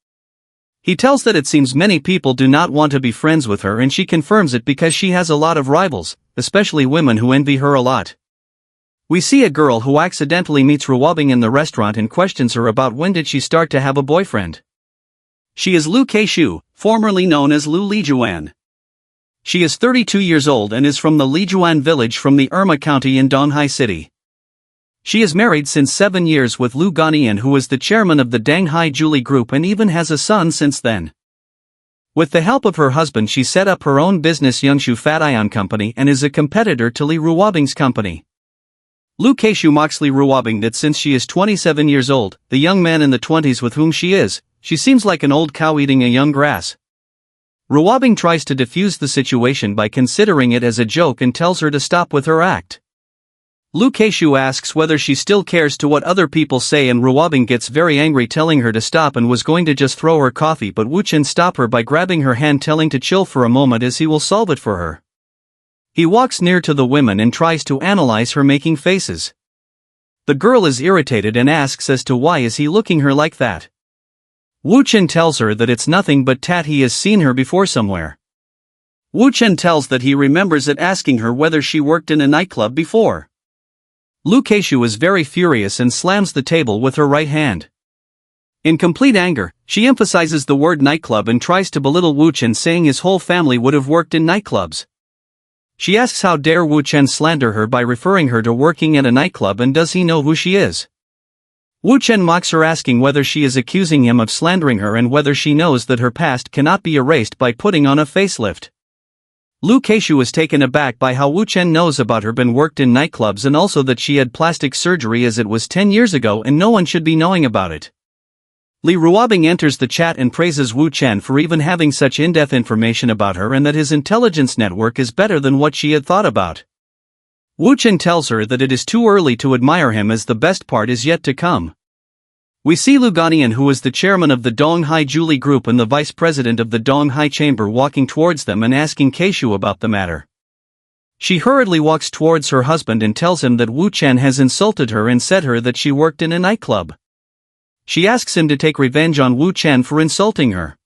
He tells that it seems many people do not want to be friends with her, and she confirms it because she has a lot of rivals, especially women who envy her a lot. We see a girl who accidentally meets Ruobing in the restaurant and questions her about when did she start to have a boyfriend. She is Lu Keishu, formerly known as Lu Lijuan. She is 32 years old and is from the Lijuan village from the Irma County in Donghai City. She is married since 7 years with Lu Ganian, who is the chairman of the Danghai Julie Group, and even has a son since then. With the help of her husband, she set up her own business, Yongshu Fat Ion Company, and is a competitor to Li Ruobing's company. Lu Keishu mocks Li Ruobing that since she is 27 years old, the young man in the 20s with whom she seems like an old cow eating a young grass. Ruobing tries to defuse the situation by considering it as a joke and tells her to stop with her act. Lu Keishu asks whether she still cares to what other people say, and Ruobing gets very angry, telling her to stop, and was going to just throw her coffee, but Wu Chen stops her by grabbing her hand, telling to chill for a moment as he will solve it for her. He walks near to the women and tries to analyze her making faces. The girl is irritated and asks as to why is he looking her like that. Wu Chen tells her that it's nothing but he has seen her before somewhere. Wu Chen tells that he remembers it asking her whether she worked in a nightclub before. Lu Keishu is very furious and slams the table with her right hand. In complete anger, she emphasizes the word nightclub and tries to belittle Wu Chen, saying his whole family would have worked in nightclubs. She asks how dare Wu Chen slander her by referring her to working at a nightclub and does he know who she is. Wu Chen mocks her, asking whether she is accusing him of slandering her and whether she knows that her past cannot be erased by putting on a facelift. Lu Keishu is taken aback by how Wu Chen knows about her been worked in nightclubs and also that she had plastic surgery as it was 10 years ago and no one should be knowing about it. Li Ruobing enters the chat and praises Wu Chen for even having such in-depth information about her and that his intelligence network is better than what she had thought about. Wu Chen tells her that it is too early to admire him as the best part is yet to come. We see Lu Guanyin, who is the chairman of the Donghai Julie Group and the vice president of the Donghai Chamber, walking towards them and asking Keishu about the matter. She hurriedly walks towards her husband and tells him that Wu Chen has insulted her and said her that she worked in a nightclub. She asks him to take revenge on Wu Chen for insulting her.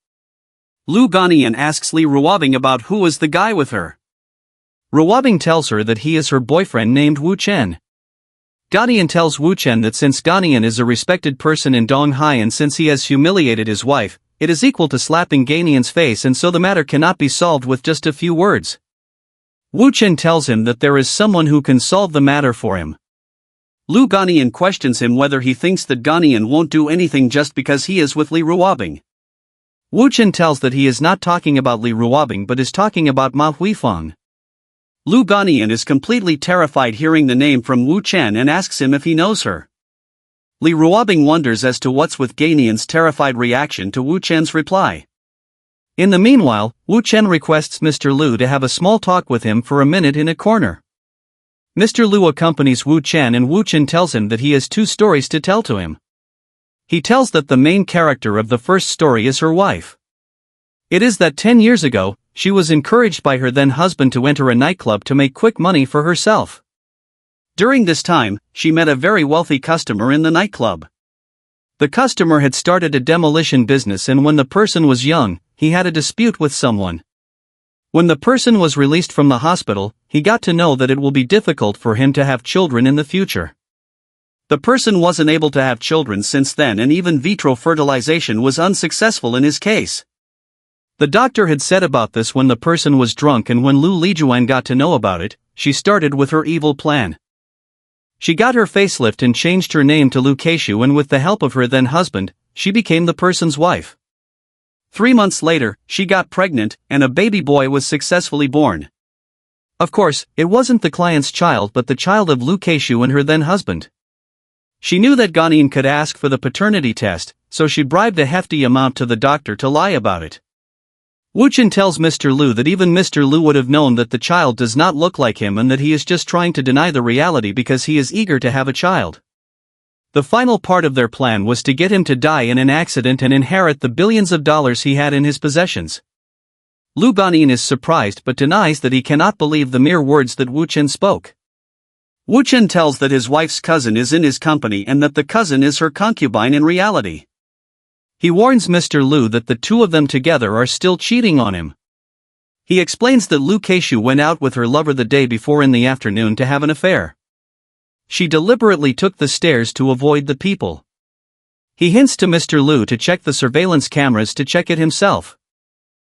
Lu Guanyin asks Li Ruobing about who is the guy with her. Ruobing tells her that he is her boyfriend named Wu Chen. Guanyin tells Wu Chen that since Guanyin is a respected person in Donghai and since he has humiliated his wife, it is equal to slapping Guanyian's face, and so the matter cannot be solved with just a few words. Wu Chen tells him that there is someone who can solve the matter for him. Lu Guanyin questions him whether he thinks that Guanyin won't do anything just because he is with Li Ruobing. Wu Chen tells that he is not talking about Li Ruobing but is talking about Ma Huifeng. Lu Guanyin is completely terrified hearing the name from Wu Chen and asks him if he knows her. Li Ruobing wonders as to what's with Guanyian's terrified reaction to Wu Chen's reply. In the meanwhile, Wu Chen requests Mr. Lu to have a small talk with him for a minute in a corner. Mr. Lu accompanies Wu Chen and Wu Chen tells him that he has 2 stories to tell to him. He tells that the main character of the first story is her wife. It is that 10 years ago, she was encouraged by her then husband to enter a nightclub to make quick money for herself. During this time, she met a very wealthy customer in the nightclub. The customer had started a demolition business, and when the person was young, he had a dispute with someone. When the person was released from the hospital, he got to know that it will be difficult for him to have children in the future. The person wasn't able to have children since then, and even vitro fertilization was unsuccessful in his case. The doctor had said about this when the person was drunk, and when Lu Lijuan got to know about it, she started with her evil plan. She got her facelift and changed her name to Lu Keishu, and with the help of her then husband, she became the person's wife. 3 months later, she got pregnant, and a baby boy was successfully born. Of course, it wasn't the client's child but the child of Lu Keishu and her then husband. She knew that Guanyin could ask for the paternity test, so she bribed a hefty amount to the doctor to lie about it. Wu Chen tells Mr. Lu that even Mr. Lu would have known that the child does not look like him and that he is just trying to deny the reality because he is eager to have a child. The final part of their plan was to get him to die in an accident and inherit the billions of dollars he had in his possessions. Lu Guanyin is surprised but denies that he cannot believe the mere words that Wu Chen spoke. Wu Chen tells that his wife's cousin is in his company and that the cousin is her concubine in reality. He warns Mr. Lu that the 2 of them together are still cheating on him. He explains that Lu Keishu went out with her lover the day before in the afternoon to have an affair. She deliberately took the stairs to avoid the people. He hints to Mr. Lu to check the surveillance cameras to check it himself.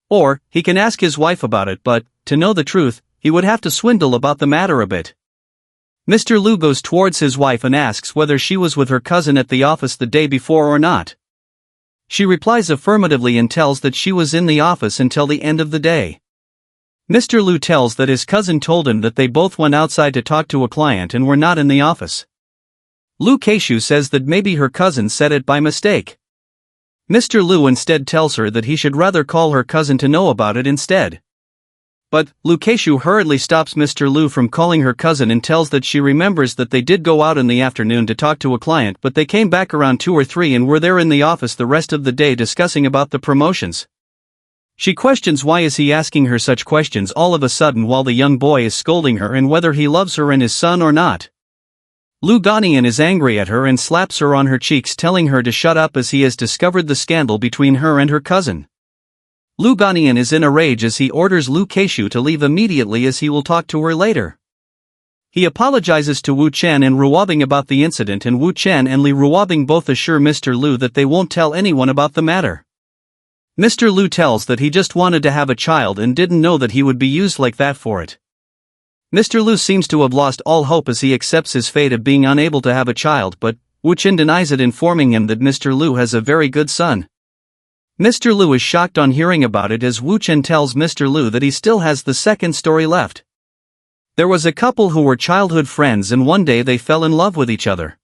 Or, he can ask his wife about it, but, to know the truth, he would have to swindle about the matter a bit. Mr. Lu goes towards his wife and asks whether she was with her cousin at the office the day before or not. She replies affirmatively and tells that she was in the office until the end of the day. Mr. Lu tells that his cousin told him that they both went outside to talk to a client and were not in the office. Lu Keishu says that maybe her cousin said it by mistake. Mr. Lu instead tells her that he should rather call her cousin to know about it instead. But, Lu Keishu hurriedly stops Mr. Lu from calling her cousin and tells that she remembers that they did go out in the afternoon to talk to a client, but they came back around 2 or 3 and were there in the office the rest of the day discussing about the promotions. She questions why is he asking her such questions all of a sudden while the young boy is scolding her and whether he loves her and his son or not. Lu Guanyin is angry at her and slaps her on her cheeks telling her to shut up as he has discovered the scandal between her and her cousin. Lu Guanyin is in a rage as he orders Lu Keishu to leave immediately as he will talk to her later. He apologizes to Wu Chen and Ruobing about the incident, and Wu Chen and Li Ruobing both assure Mr. Lu that they won't tell anyone about the matter. Mr. Lu tells that he just wanted to have a child and didn't know that he would be used like that for it. Mr. Lu seems to have lost all hope as he accepts his fate of being unable to have a child, but Wu Chen denies it, informing him that Mr. Lu has a very good son. Mr. Lu is shocked on hearing about it as Wu Chen tells Mr. Lu that he still has the second story left. There was a couple who were childhood friends and one day they fell in love with each other.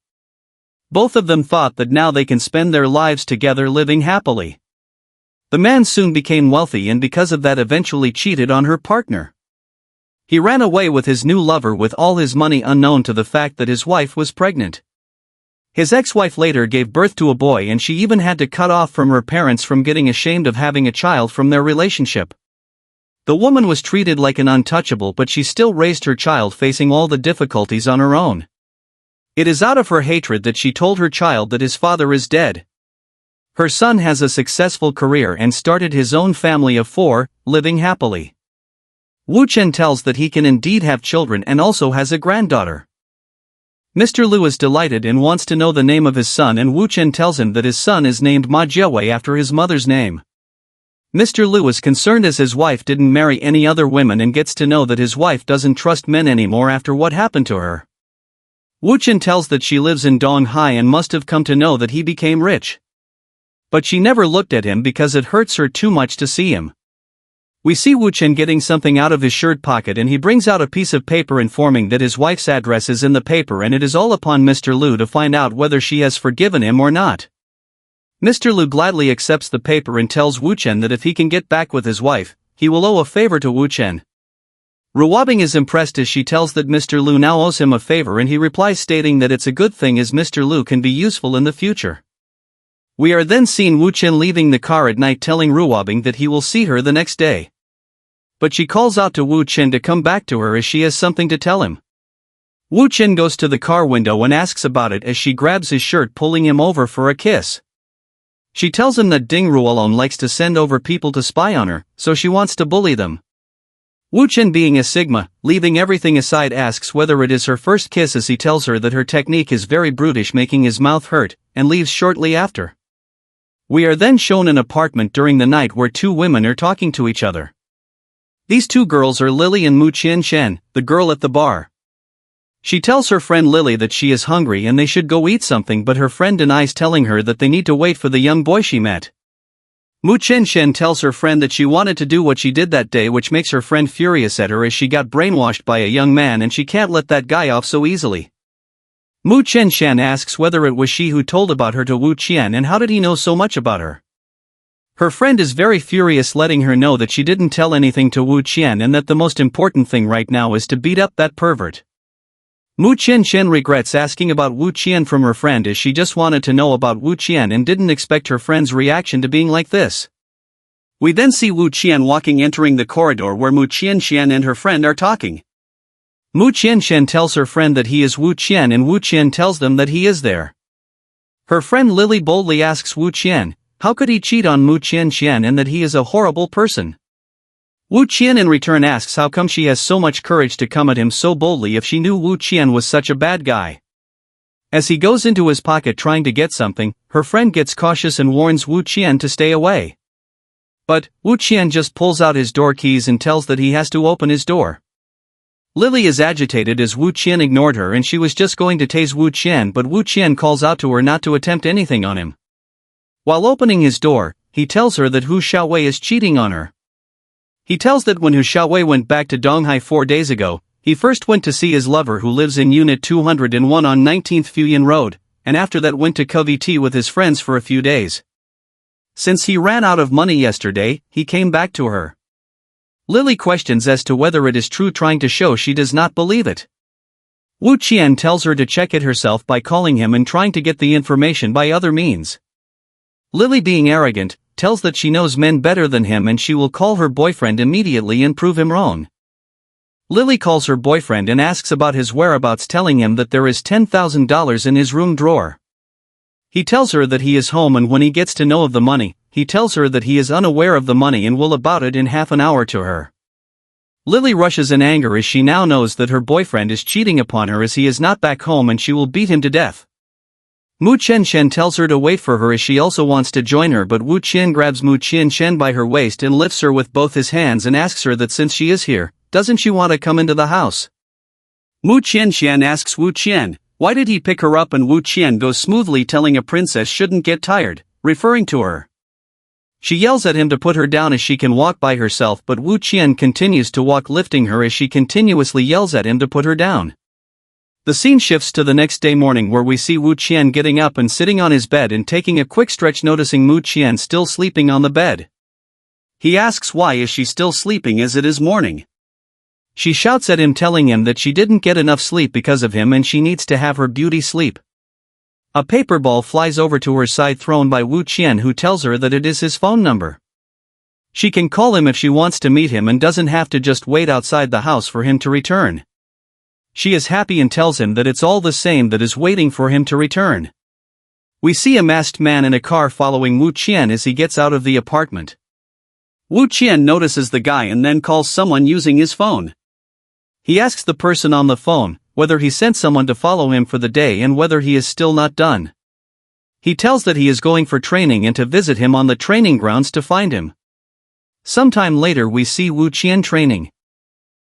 Both of them thought that now they can spend their lives together living happily. The man soon became wealthy and because of that eventually cheated on her partner. He ran away with his new lover with all his money unknown to the fact that his wife was pregnant. His ex-wife later gave birth to a boy and she even had to cut off from her parents from getting ashamed of having a child from their relationship. The woman was treated like an untouchable, but she still raised her child facing all the difficulties on her own. It is out of her hatred that she told her child that his father is dead. Her son has a successful career and started his own family of 4, living happily. Wu Chen tells that he can indeed have children and also has a granddaughter. Mr. Lu is delighted and wants to know the name of his son, and Wu Chen tells him that his son is named Ma Jiawei after his mother's name. Mr. Lu is concerned as his wife didn't marry any other women and gets to know that his wife doesn't trust men anymore after what happened to her. Wu Chen tells that she lives in Donghai and must have come to know that he became rich. But she never looked at him because it hurts her too much to see him. We see Wu Chen getting something out of his shirt pocket and he brings out a piece of paper informing that his wife's address is in the paper, and it is all upon Mr. Lu to find out whether she has forgiven him or not. Mr. Lu gladly accepts the paper and tells Wu Chen that if he can get back with his wife, he will owe a favor to Wu Chen. Ruobing is impressed as she tells that Mr. Lu now owes him a favor, and he replies stating that it's a good thing as Mr. Lu can be useful in the future. We are then seen Wu Chen leaving the car at night telling Ruobing that he will see her the next day. But she calls out to Wu Chen to come back to her as she has something to tell him. Wu Chen goes to the car window and asks about it as she grabs his shirt, pulling him over for a kiss. She tells him that Ding Ruolong likes to send over people to spy on her, so she wants to bully them. Wu Chen, being a Sigma, leaving everything aside, asks whether it is her first kiss as he tells her that her technique is very brutish, making his mouth hurt, and leaves shortly after. We are then shown an apartment during the night where 2 women are talking to each other. These 2 girls are Lily and Mu Qian Shen, the girl at the bar. She tells her friend Lily that she is hungry and they should go eat something, but her friend denies, telling her that they need to wait for the young boy she met. Mu Chen Shen tells her friend that she wanted to do what she did that day, which makes her friend furious at her as she got brainwashed by a young man and she can't let that guy off so easily. Mu Chen Shen asks whether it was she who told about her to Wu Qian and how did he know so much about her. Her friend is very furious, letting her know that she didn't tell anything to Wu Qian and that the most important thing right now is to beat up that pervert. Mu Chen Shen regrets asking about Wu Qian from her friend as she just wanted to know about Wu Qian and didn't expect her friend's reaction to being like this. We then see Wu Qian entering the corridor where Mu Qian Shen and her friend are talking. Mu Qian Shen tells her friend that he is Wu Qian and Wu Qian tells them that he is there. Her friend Lily boldly asks Wu Qian, how could he cheat on Mu Qian Shen and that he is a horrible person? Wu Qian in return asks how come she has so much courage to come at him so boldly if she knew Wu Qian was such a bad guy. As he goes into his pocket trying to get something, her friend gets cautious and warns Wu Qian to stay away. But Wu Qian just pulls out his door keys and tells that he has to open his door. Lily is agitated as Wu Qian ignored her and she was just going to tase Wu Qian, but Wu Qian calls out to her not to attempt anything on him. While opening his door, he tells her that Hu Xiaowei is cheating on her. He tells that when Hu Xiaowei went back to Donghai 4 days ago, he first went to see his lover who lives in Unit 201 on 19th Fuyan Road, and after that went to Covey with his friends for a few days. Since he ran out of money yesterday, he came back to her. Lily questions as to whether it is true, trying to show she does not believe it. Wu Qian tells her to check it herself by calling him and trying to get the information by other means. Lily, being arrogant, tells that she knows men better than him and she will call her boyfriend immediately and prove him wrong. Lily calls her boyfriend and asks about his whereabouts, telling him that there is $10,000 in his room drawer. He tells her that he is home, and when he gets to know of the money, he tells her that he is unaware of the money and will about it in half an hour to her. Lily rushes in anger as she now knows that her boyfriend is cheating upon her as he is not back home and she will beat him to death. Chen tells her to wait for her as she also wants to join her, but Chen grabs Chen by her waist and lifts her with both his hands and asks her that since she is here, doesn't she want to come into the house? Chen asks Chen, why did he pick her up, and Chen goes smoothly telling a princess shouldn't get tired, referring to her. She yells at him to put her down as she can walk by herself, but Chen continues to walk, lifting her as she continuously yells at him to put her down. The scene shifts to the next day morning, where we see Chen getting up and sitting on his bed and taking a quick stretch, noticing Chen still sleeping on the bed. He asks why is she still sleeping as it is morning. She shouts at him, telling him that she didn't get enough sleep because of him and she needs to have her beauty sleep. A paper ball flies over to her side, thrown by Chen, who tells her that it is his phone number. She can call him if she wants to meet him and doesn't have to just wait outside the house for him to return. She is happy and tells him that it's all the same that is waiting for him to return. We see a masked man in a car following Chen as he gets out of the apartment. Chen notices the guy and then calls someone using his phone. He asks the person on the phone whether he sent someone to follow him for the day and whether he is still not done. He tells that he is going for training and to visit him on the training grounds to find him. Sometime later we see Chen training.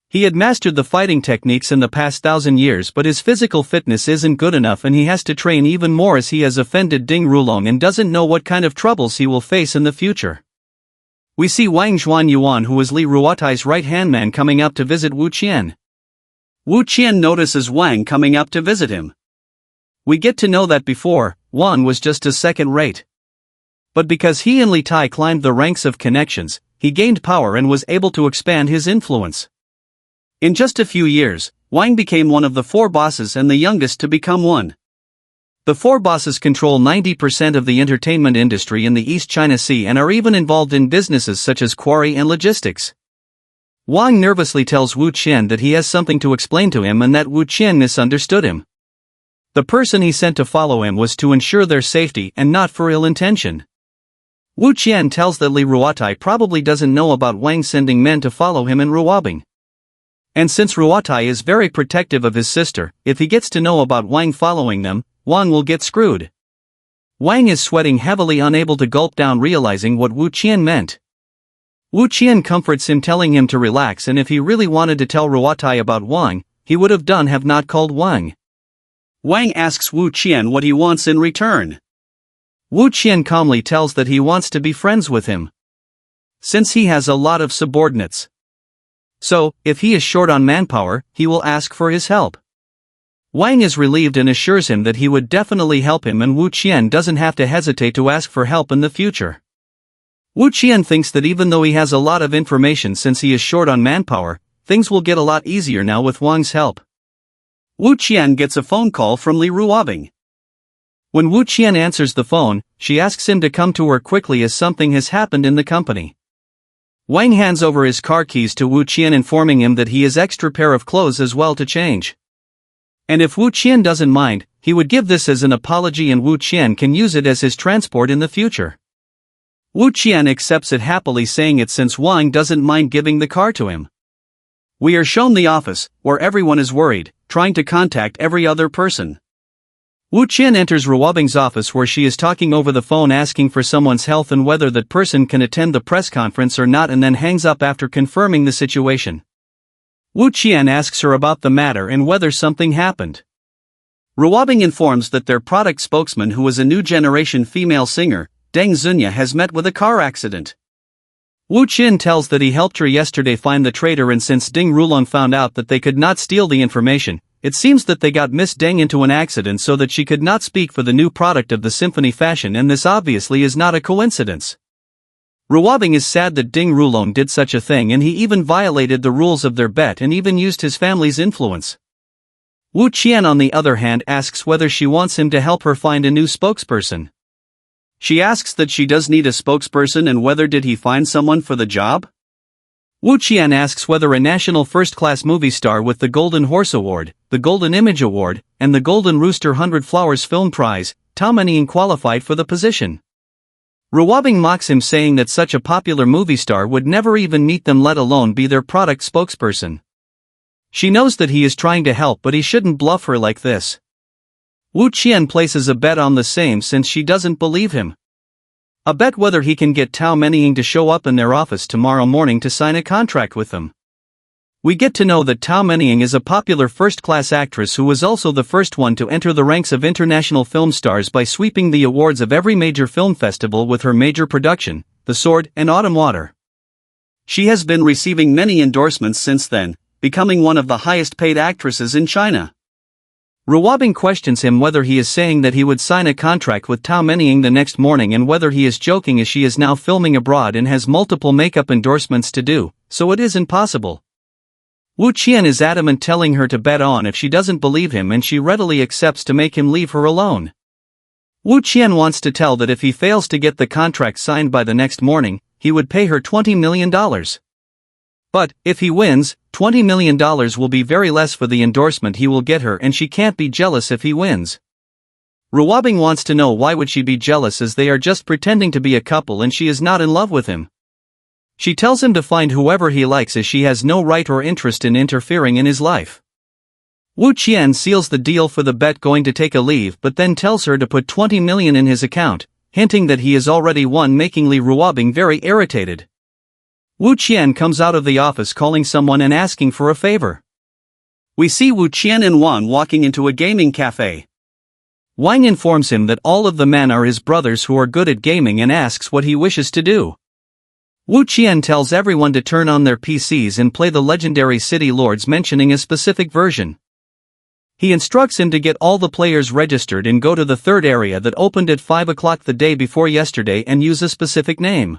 He had mastered the fighting techniques in the past 1,000 years, but his physical fitness isn't good enough and he has to train even more as he has offended Ding Rulong and doesn't know what kind of troubles he will face in the future. We see Wang Zhuanyuan, who is Li Ruotai's right-hand man, coming up to visit Chen. Chen notices Wang coming up to visit him. We get to know that before, Wang was just a second rate. But because he and Li Tai climbed the ranks of connections, he gained power and was able to expand his influence. In just a few years, Wang became one of the 4 bosses and the youngest to become one. The 4 bosses control 90% of the entertainment industry in the East China Sea and are even involved in businesses such as quarry and logistics. Wang nervously tells Chen that he has something to explain to him and that Chen misunderstood him. The person he sent to follow him was to ensure their safety and not for ill intention. Chen tells that Li Ruotai probably doesn't know about Wang sending men to follow him in Ruobing. And since Ruotai is very protective of his sister, if he gets to know about Wang following them, Wang will get screwed. Wang is sweating heavily, unable to gulp down, realizing what Chen meant. Chen comforts him, telling him to relax, and if he really wanted to tell Ruotai about Wang, he would have not called Wang. Wang asks Chen what he wants in return. Chen calmly tells that he wants to be friends with him, since he has a lot of subordinates. So, if he is short on manpower, he will ask for his help. Wang is relieved and assures him that he would definitely help him, and Chen doesn't have to hesitate to ask for help in the future. Chen thinks that even though he has a lot of information, since he is short on manpower, things will get a lot easier now with Wang's help. Chen gets a phone call from Li Ruobing. When Chen answers the phone, she asks him to come to her quickly as something has happened in the company. Wang hands over his car keys to Chen, informing him that he has extra pair of clothes as well to change. And if Chen doesn't mind, he would give this as an apology and Chen can use it as his transport in the future. Chen accepts it happily, saying it since Wang doesn't mind giving the car to him. We are shown the office, where everyone is worried, trying to contact every other person. Chen enters Ruobing's office, where she is talking over the phone asking for someone's health and whether that person can attend the press conference or not, and then hangs up after confirming the situation. Chen asks her about the matter and whether something happened. Ruobing informs that their product spokesman, who is a new generation female singer, Deng Zunya, has met with a car accident. Chen tells that he helped her yesterday find the traitor, and since Ding Rulong found out that they could not steal the information, it seems that they got Miss Deng into an accident so that she could not speak for the new product of the symphony fashion, and this obviously is not a coincidence. Ruobing is sad that Ding Rulong did such a thing, and he even violated the rules of their bet and even used his family's influence. Chen on the other hand asks whether she wants him to help her find a new spokesperson. She asks that she does need a spokesperson and whether did he find someone for the job? Wu Qian asks whether a national first-class movie star with the Golden Horse Award, the Golden Image Award, and the Golden Rooster 100 Flowers Film Prize, Tao Menying qualified for the position. Ruobing mocks him, saying that such a popular movie star would never even meet them, let alone be their product spokesperson. She knows that he is trying to help, but he shouldn't bluff her like this. Wu Qian places a bet on the same since she doesn't believe him. A bet whether he can get Tao Menying to show up in their office tomorrow morning to sign a contract with them. We get to know that Tao Menying is a popular first-class actress who was also the first one to enter the ranks of international film stars by sweeping the awards of every major film festival with her major production, The Sword and Autumn Water. She has been receiving many endorsements since then, becoming one of the highest-paid actresses in China. Ruobing questions him whether he is saying that he would sign a contract with Tao Menying the next morning and whether he is joking, as she is now filming abroad and has multiple makeup endorsements to do, so it isn't possible. Wu Qian is adamant, telling her to bet on if she doesn't believe him, and she readily accepts to make him leave her alone. Wu Qian wants to tell that if he fails to get the contract signed by the next morning, he would pay her $20 million. But, if he wins, $20 million will be very less for the endorsement he will get her, and she can't be jealous if he wins. Ruobing wants to know why would she be jealous, as they are just pretending to be a couple and she is not in love with him. She tells him to find whoever he likes, as she has no right or interest in interfering in his life. Wu Qian seals the deal for the bet, going to take a leave, but then tells her to put $20 million in his account, hinting that he has already won, making Ruobing very irritated. Wu Qian comes out of the office calling someone and asking for a favor. We see Wu Qian and Wang walking into a gaming cafe. Wang informs him that all of the men are his brothers who are good at gaming and asks what he wishes to do. Wu Qian tells everyone to turn on their PCs and play the legendary City Lords, mentioning a specific version. He instructs him to get all the players registered and go to the third area that opened at 5 o'clock the day before yesterday and use a specific name.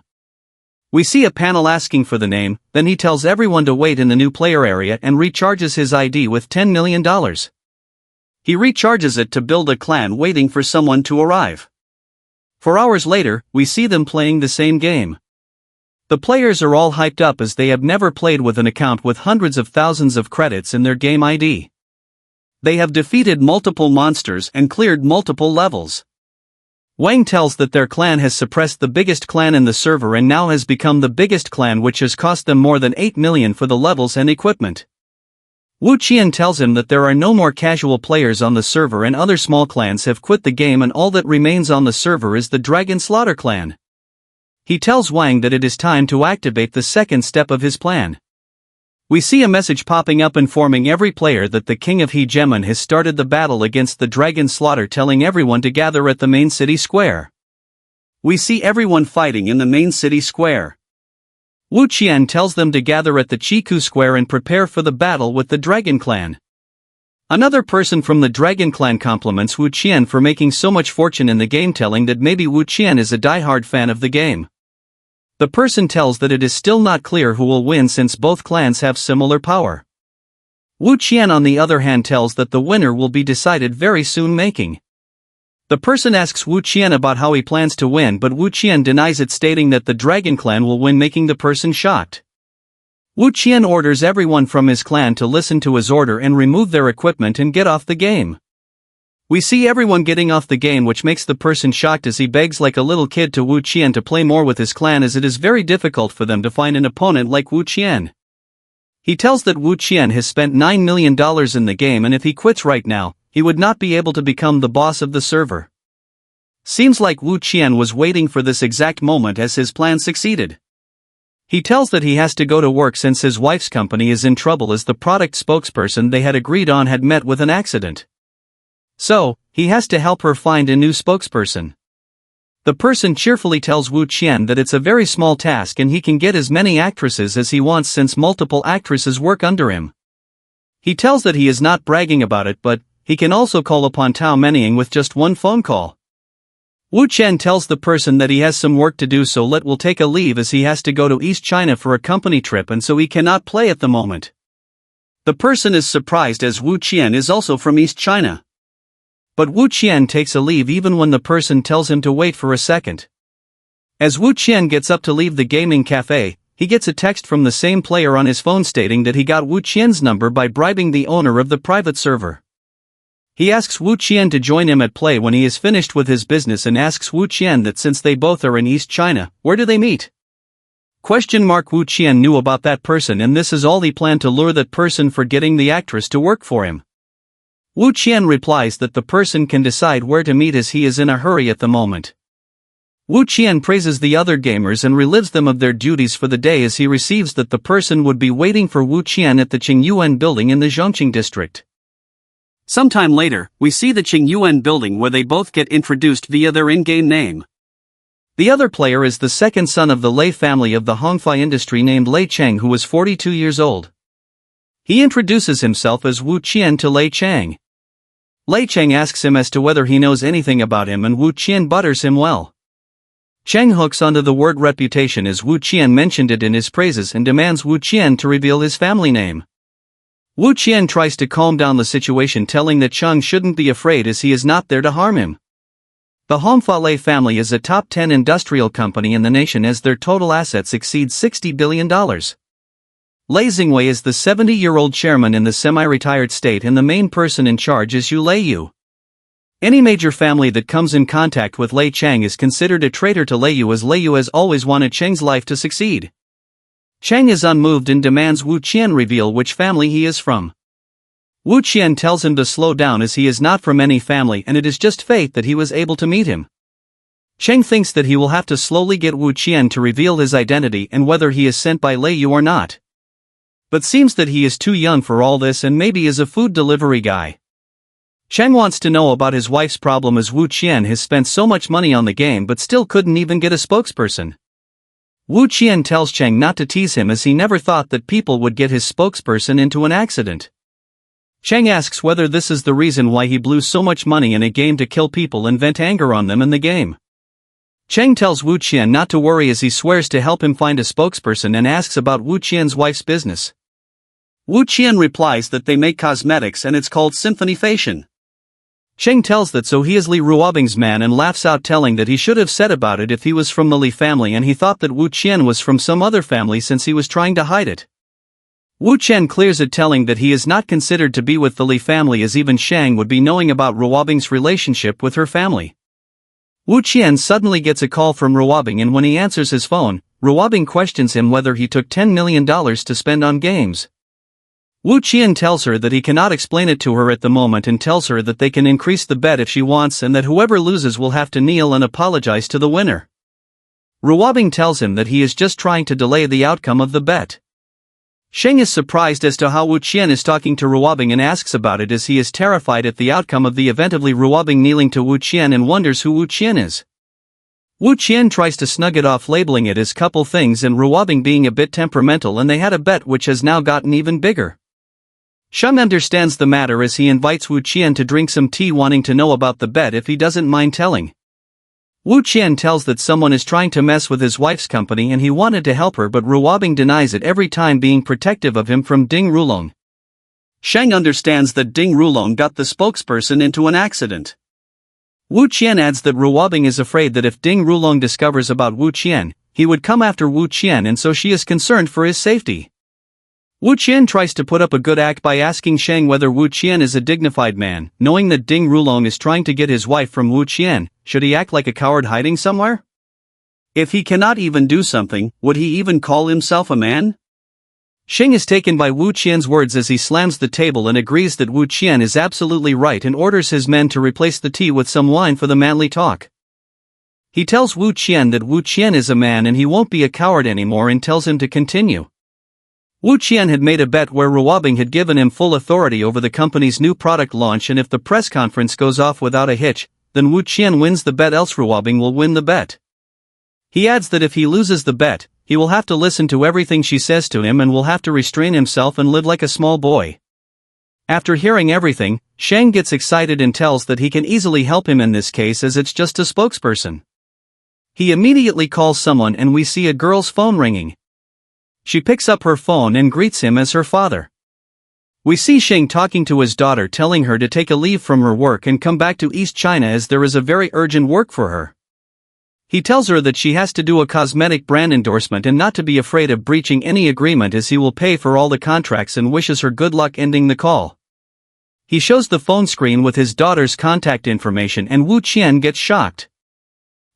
We see a panel asking for the name, then he tells everyone to wait in the new player area and recharges his ID with $10 million. He recharges it to build a clan, waiting for someone to arrive. 4 hours later, we see them playing the same game. The players are all hyped up as they have never played with an account with hundreds of thousands of credits in their game ID. They have defeated multiple monsters and cleared multiple levels. Wang tells that their clan has suppressed the biggest clan in the server and now has become the biggest clan, which has cost them more than 8 million for the levels and equipment. Wu Qian tells him that there are no more casual players on the server and other small clans have quit the game, and all that remains on the server is the Dragon Slaughter clan. He tells Wang that it is time to activate the second step of his plan. We see a message popping up informing every player that the King of Hegemon has started the battle against the Dragon Slaughter, telling everyone to gather at the main city square. We see everyone fighting in the main city square. Wu Qian tells them to gather at the Chiku Square and prepare for the battle with the Dragon Clan. Another person from the Dragon Clan compliments Wu Qian for making so much fortune in the game, telling that maybe Wu Qian is a diehard fan of the game. The person tells that it is still not clear who will win since both clans have similar power. Wu Qian on the other hand tells that the winner will be decided very soon, making. The person asks Wu Qian about how he plans to win, but Wu Qian denies it, stating that the Dragon Clan will win, making the person shocked. Wu Qian orders everyone from his clan to listen to his order and remove their equipment and get off the game. We see everyone getting off the game, which makes the person shocked as he begs like a little kid to Wu Qian to play more with his clan, as it is very difficult for them to find an opponent like Wu Qian. He tells that Wu Qian has spent $9 million in the game, and if he quits right now, he would not be able to become the boss of the server. Seems like Wu Qian was waiting for this exact moment, as his plan succeeded. He tells that he has to go to work since his wife's company is in trouble, as the product spokesperson they had agreed on had met with an accident. So, he has to help her find a new spokesperson. The person cheerfully tells Wu Qian that it's a very small task and he can get as many actresses as he wants since multiple actresses work under him. He tells that he is not bragging about it, but he can also call upon Tao Menying with just one phone call. Wu Qian tells the person that he has some work to do, so will take a leave as he has to go to East China for a company trip and so he cannot play at the moment. The person is surprised as Wu Qian is also from East China. But Wu Qian takes a leave even when the person tells him to wait for a second. As Wu Qian gets up to leave the gaming cafe, he gets a text from the same player on his phone stating that he got Wu Qian's number by bribing the owner of the private server. He asks Wu Qian to join him at play when he is finished with his business and asks Wu Qian that since they both are in East China, where do they meet? Wu Qian knew about that person and this is all he planned to lure that person for getting the actress to work for him. Wu Qian replies that the person can decide where to meet as he is in a hurry at the moment. Wu Qian praises the other gamers and relieves them of their duties for the day as he receives that the person would be waiting for Wu Qian at the Qingyuan building in the Zhongqing district. Sometime later, we see the Qingyuan building where they both get introduced via their in-game name. The other player is the second son of the Lei family of the Hongfa industry named Lei Cheng, who was 42 years old. He introduces himself as Wu Qian to Lei Cheng. Lei Cheng asks him as to whether he knows anything about him and Wu Qian butters him well. Cheng hooks onto the word reputation as Wu Qian mentioned it in his praises and demands Wu Qian to reveal his family name. Wu Qian tries to calm down the situation, telling that Cheng shouldn't be afraid as he is not there to harm him. The Hongfa Lei family is a top 10 industrial company in the nation as their total assets exceed $60 billion. Lei Xingwei is the 70-year-old chairman in the semi-retired state and the main person in charge is Yu Leiyu. Any major family that comes in contact with Lei Cheng is considered a traitor to Leiyu as Leiyu has always wanted Cheng's life to succeed. Cheng is unmoved and demands Wu Qian reveal which family he is from. Wu Qian tells him to slow down as he is not from any family and it is just fate that he was able to meet him. Cheng thinks that he will have to slowly get Wu Qian to reveal his identity and whether he is sent by Leiyu or not. But seems that he is too young for all this and maybe is a food delivery guy. Cheng wants to know about his wife's problem as Wu Qian has spent so much money on the game but still couldn't even get a spokesperson. Wu Qian tells Cheng not to tease him as he never thought that people would get his spokesperson into an accident. Cheng asks whether this is the reason why he blew so much money in a game to kill people and vent anger on them in the game. Cheng tells Wu Qian not to worry as he swears to help him find a spokesperson and asks about Wu Qian's wife's business. Wu Qian replies that they make cosmetics and it's called Symphony Fashion. Cheng tells that so he is Li Ruobing's man and laughs out, telling that he should have said about it if he was from the Li family and he thought that Wu Qian was from some other family since he was trying to hide it. Wu Qian clears it, telling that he is not considered to be with the Li family as even Shang would be knowing about Ruobing's relationship with her family. Wu Qian suddenly gets a call from Ruobing and when he answers his phone, Ruobing questions him whether he took $10 million to spend on games. Wu Qian tells her that he cannot explain it to her at the moment and tells her that they can increase the bet if she wants and that whoever loses will have to kneel and apologize to the winner. Ruobing tells him that he is just trying to delay the outcome of the bet. Sheng is surprised as to how Wu Qian is talking to Ruobing and asks about it as he is terrified at the outcome of the event of Li Ruobing kneeling to Wu Qian and wonders who Wu Qian is. Wu Qian tries to snug it off, labeling it as couple things and Ruobing being a bit temperamental, and they had a bet which has now gotten even bigger. Sheng understands the matter as he invites Wu Qian to drink some tea, wanting to know about the bet if he doesn't mind telling. Wu Qian tells that someone is trying to mess with his wife's company and he wanted to help her, but Ruobing denies it, every time being protective of him from Ding Rulong. Sheng understands that Ding Rulong got the spokesperson into an accident. Wu Qian adds that Ruobing is afraid that if Ding Rulong discovers about Wu Qian, he would come after Wu Qian and so she is concerned for his safety. Wu Qian tries to put up a good act by asking Sheng whether Wu Qian is a dignified man, knowing that Ding Rulong is trying to get his wife from Wu Qian. Should he act like a coward hiding somewhere? If he cannot even do something, would he even call himself a man? Sheng is taken by Wu Qian's words as he slams the table and agrees that Wu Qian is absolutely right and orders his men to replace the tea with some wine for the manly talk. He tells Wu Qian that Wu Qian is a man and he won't be a coward anymore and tells him to continue. Wu Qian had made a bet where Ruobing had given him full authority over the company's new product launch, and if the press conference goes off without a hitch, then Wu Qian wins the bet, else Ruobing will win the bet. He adds that if he loses the bet, he will have to listen to everything she says to him and will have to restrain himself and live like a small boy. After hearing everything, Sheng gets excited and tells that he can easily help him in this case as it's just a spokesperson. He immediately calls someone and we see a girl's phone ringing. She picks up her phone and greets him as her father. We see Sheng talking to his daughter, telling her to take a leave from her work and come back to East China as there is a very urgent work for her. He tells her that she has to do a cosmetic brand endorsement and not to be afraid of breaching any agreement as he will pay for all the contracts, and wishes her good luck ending the call. He shows the phone screen with his daughter's contact information and Wu Qian gets shocked.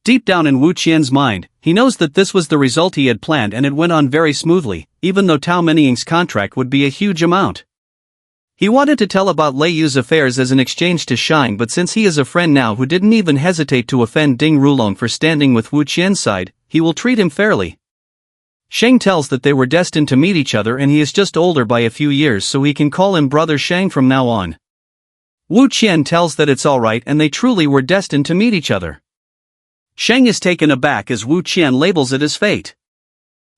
Deep down in Wu Qian's mind, he knows that this was the result he had planned and it went on very smoothly, even though Tao Meniying's contract would be a huge amount. He wanted to tell about Lei Yu's affairs as an exchange to Shang, but since he is a friend now who didn't even hesitate to offend Ding Rulong for standing with Wu Qian's side, he will treat him fairly. Sheng tells that they were destined to meet each other and he is just older by a few years, so he can call him Brother Shang from now on. Wu Qian tells that it's alright and they truly were destined to meet each other. Sheng is taken aback as Wu Qian labels it as fate.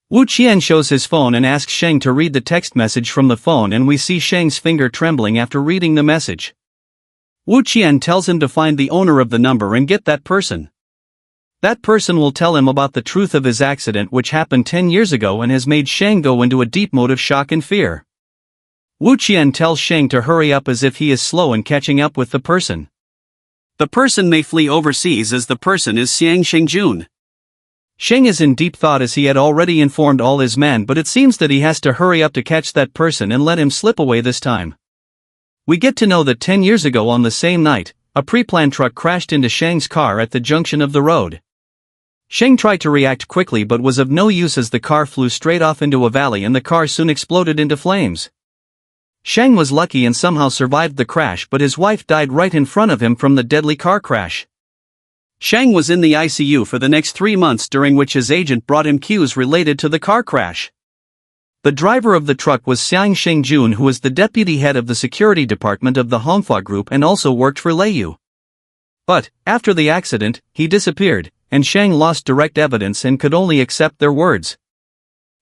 Wu Qian shows his phone and asks Sheng to read the text message from the phone, and we see Sheng's finger trembling after reading the message. Wu Qian tells him to find the owner of the number and get that person. That person will tell him about the truth of his accident, which happened 10 years ago and has made Sheng go into a deep mode of shock and fear. Wu Qian tells Sheng to hurry up as if he is slow in catching up with the person. The person may flee overseas as the person is Xiang Shengjun. Sheng is in deep thought as he had already informed all his men, but it seems that he has to hurry up to catch that person and let him slip away this time. We get to know that 10 years ago on the same night, a pre-planned truck crashed into Sheng's car at the junction of the road. Sheng tried to react quickly but was of no use as the car flew straight off into a valley and the car soon exploded into flames. Sheng was lucky and somehow survived the crash, but his wife died right in front of him from the deadly car crash. Sheng was in the ICU for the next 3 months, during which his agent brought him cues related to the car crash. The driver of the truck was Xiang Shengjun, who was the deputy head of the security department of the Manhwa group and also worked for Lei Yu. But, after the accident, he disappeared, and Sheng lost direct evidence and could only accept their words.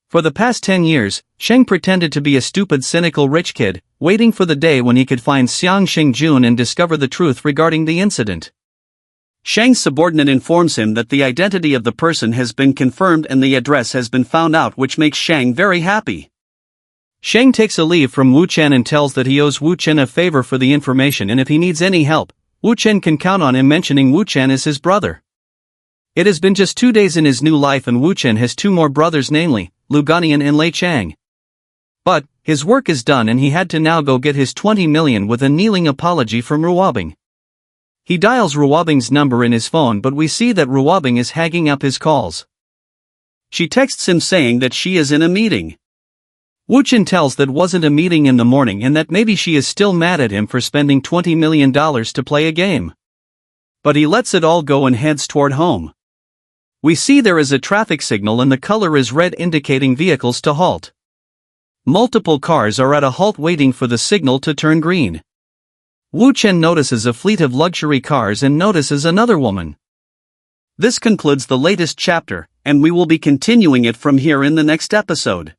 For the past 10 years, Sheng pretended to be a stupid, cynical rich kid, waiting for the day when he could find Xiang Shengjun and discover the truth regarding the incident. Sheng's subordinate informs him that the identity of the person has been confirmed and the address has been found out, which makes Sheng very happy. Sheng takes a leave from Wu Chen and tells that he owes Wu Chen a favor for the information, and if he needs any help, Wu Chen can count on him, mentioning Wu Chen as his brother. It has been just 2 days in his new life and Wu Chen has 2 more brothers, namely, Lu Guanyan and Lei Chang. But, his work is done and he had to now go get his 20 million with a kneeling apology from Ruobing. He dials Ruobing's number in his phone, but we see that Ruobing is hanging up his calls. She texts him saying that she is in a meeting. Wu Chen tells that wasn't a meeting in the morning and that maybe she is still mad at him for spending $20 million to play a game. But he lets it all go and heads toward home. We see there is a traffic signal and the color is red, indicating vehicles to halt. Multiple cars are at a halt waiting for the signal to turn green. Wu Chen notices a fleet of luxury cars and notices another woman. This concludes the latest chapter, and we will be continuing it from here in the next episode.